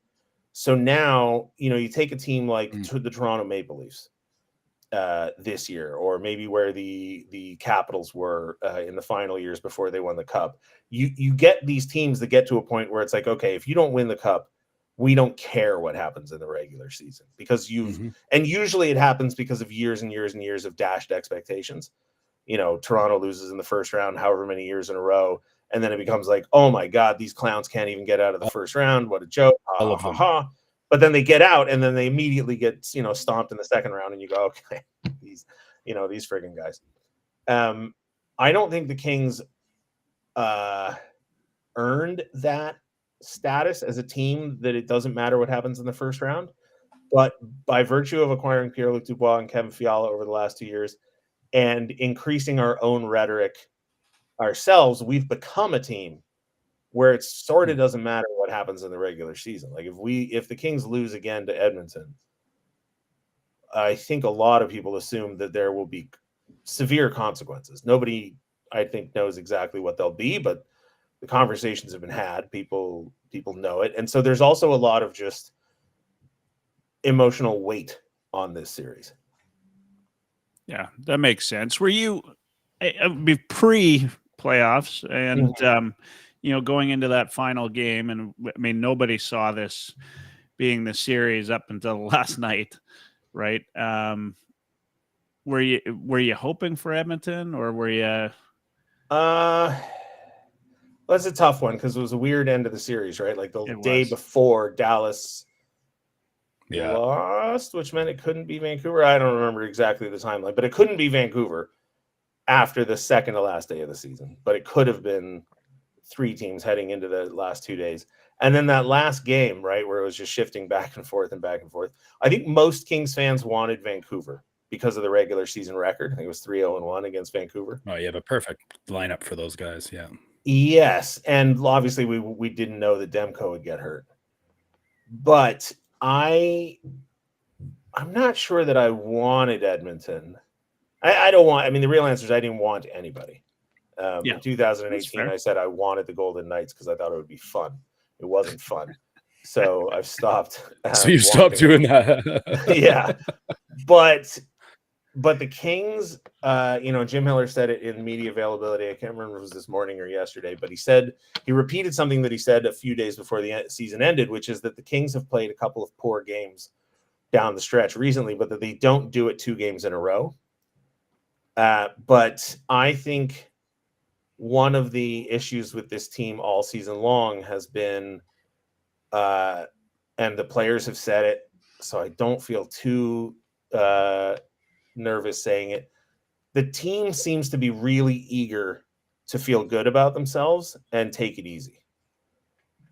So now, you take a team like the Toronto Maple Leafs this year, or maybe where the Capitals were in the final years before they won the Cup. You get these teams that get to a point where it's like, okay, if you don't win the Cup, we don't care what happens in the regular season because and usually it happens because of years and years and years of dashed expectations. Toronto loses in the first round, however many years in a row. And then it becomes like, oh my God, these clowns can't even get out of the first round. What a joke. Ha, ha, ha. But then they get out and then they immediately get, stomped in the second round and you go, okay, these friggin' guys. I don't think the Kings earned that status as a team that it doesn't matter what happens in the first round. But by virtue of acquiring Pierre-Luc Dubois and Kevin Fiala over the last 2 years and increasing our own rhetoric ourselves, we've become a team where it sort of doesn't matter what happens in the regular season. Like if the Kings lose again to Edmonton, I think a lot of people assume that there will be severe consequences. Nobody, I think, knows exactly what they'll be, but the conversations have been had. People know it. And so there's also a lot of just emotional weight on this series. Yeah, that makes sense. Were you pre-playoffs and going into that final game, and I mean nobody saw this being the series up until last night, right? Were you hoping for Edmonton, or were you? That's a tough one because it was a weird end of the series, right? Like the day before Dallas lost, which meant it couldn't be Vancouver. I don't remember exactly the timeline, but it couldn't be Vancouver after the second to last day of the season. But it could have been 3 teams heading into the last 2 days. And then that last game, right, where it was just shifting back and forth and back and forth. I think most Kings fans wanted Vancouver because of the regular season record. I think it was 3-0-1 against Vancouver. Oh, you have a perfect lineup for those guys. Yeah. Yes. And obviously we didn't know that Demko would get hurt. But I'm not sure that I wanted Edmonton. I don't want, I mean, the real answer is I didn't want anybody. In 2018, I said I wanted the Golden Knights because I thought it would be fun. It wasn't fun. So I've stopped. So you stopped doing that. Yeah. But the Kings, Jim Miller said it in media availability. I can't remember if it was this morning or yesterday, but he repeated something that he said a few days before the season ended, which is that the Kings have played a couple of poor games down the stretch recently, but that they don't do it 2 games in a row. But I think one of the issues with this team all season long has been, and the players have said it, so I don't feel too nervous saying it. The team seems to be really eager to feel good about themselves and take it easy.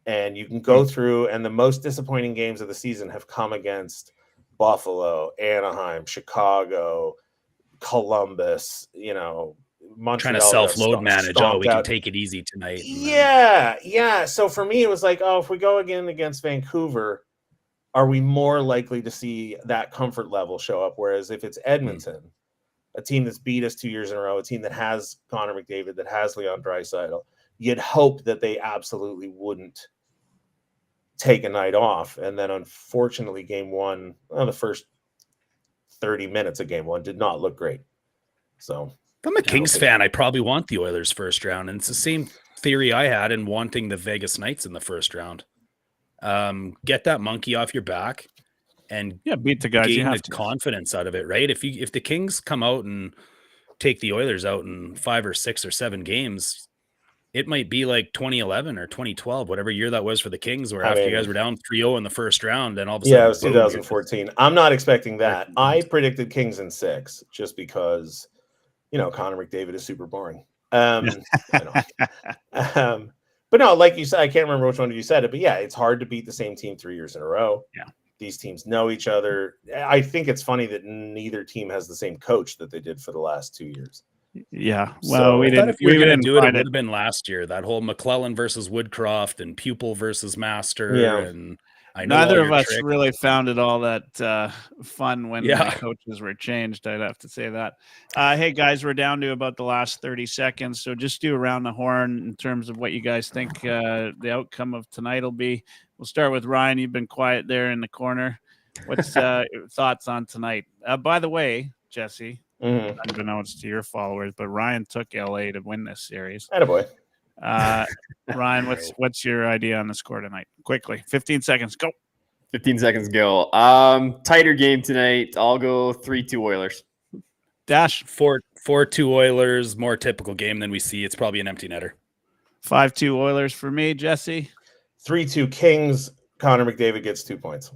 And you can go through, and the most disappointing games of the season have come against Buffalo, Anaheim, Chicago, Columbus, Montreal. Trying to self-load manage. Oh, we can take it easy tonight. Yeah. So for me, it was like, if we go again against Vancouver, are we more likely to see that comfort level show up? Whereas if it's Edmonton, a team that's beat us 2 years in a row, a team that has Connor McDavid, that has Leon Draisaitl, you'd hope that they absolutely wouldn't take a night off. And then unfortunately, game one, the first 30 minutes of game one did not look great. So if I'm a Kings fan, I probably want the Oilers first round. And it's the same theory I had in wanting the Vegas Knights in the first round. Get that monkey off your back and beat the guys. Gain the confidence out of it, right? If the Kings come out and take the Oilers out in 5 or 6 or 7 games, it might be like 2011 or 2012, whatever year that was for the Kings, where after you guys were down 3-0 in the first round, and all of a sudden, it was 2014. I'm not expecting that. I predicted Kings in 6 just because, Connor McDavid is super boring. But no, like you said, I can't remember which one of you said it, but yeah, it's hard to beat the same team 3 years in a row. Yeah. These teams know each other. I think it's funny that neither team has the same coach that they did for the last 2 years. Yeah. Well, we didn't. If you were going to do it, it would have been last year. That whole McClellan versus Woodcroft and Pupil versus Master. Yeah. And I know neither of us really found it all that fun when the coaches were changed. I'd have to say that. Hey guys, we're down to about the last 30 seconds. So just do around the horn in terms of what you guys think the outcome of tonight will be. We'll start with Ryan. You've been quiet there in the corner. What's thoughts on tonight? By the way, Jesse, unbeknownst to your followers, but Ryan took LA to win this series. Attaboy. Ryan, what's your idea on the score tonight? Quickly, 15 seconds, go. 15 seconds, go. Tighter game tonight. I'll go 3-2 Oilers. Dash. 4-2 Oilers, more typical game than we see. It's probably an empty netter. 5-2 Oilers for me, Jesse. 3-2 Kings. Connor McDavid gets 2 points.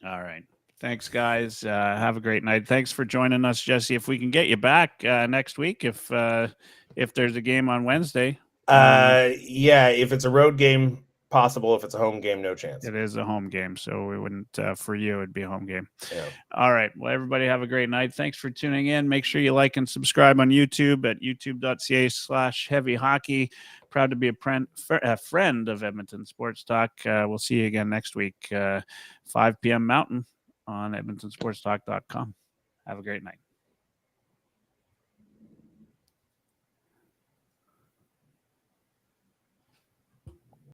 All right. Thanks, guys. Have a great night. Thanks for joining us, Jesse. If we can get you back next week, if there's a game on Wednesday. If it's a road game, possible. If it's a home game, no chance. It is a home game, so we wouldn't. For you, it'd be a home game. Yeah. All right. Well, everybody have a great night. Thanks for tuning in. Make sure you like and subscribe on YouTube at youtube.ca/heavyhockey. Proud to be a friend of Edmonton Sports Talk. We'll see you again next week, 5 p.m. Mountain on EdmontonSportsTalk.com. Have a great night.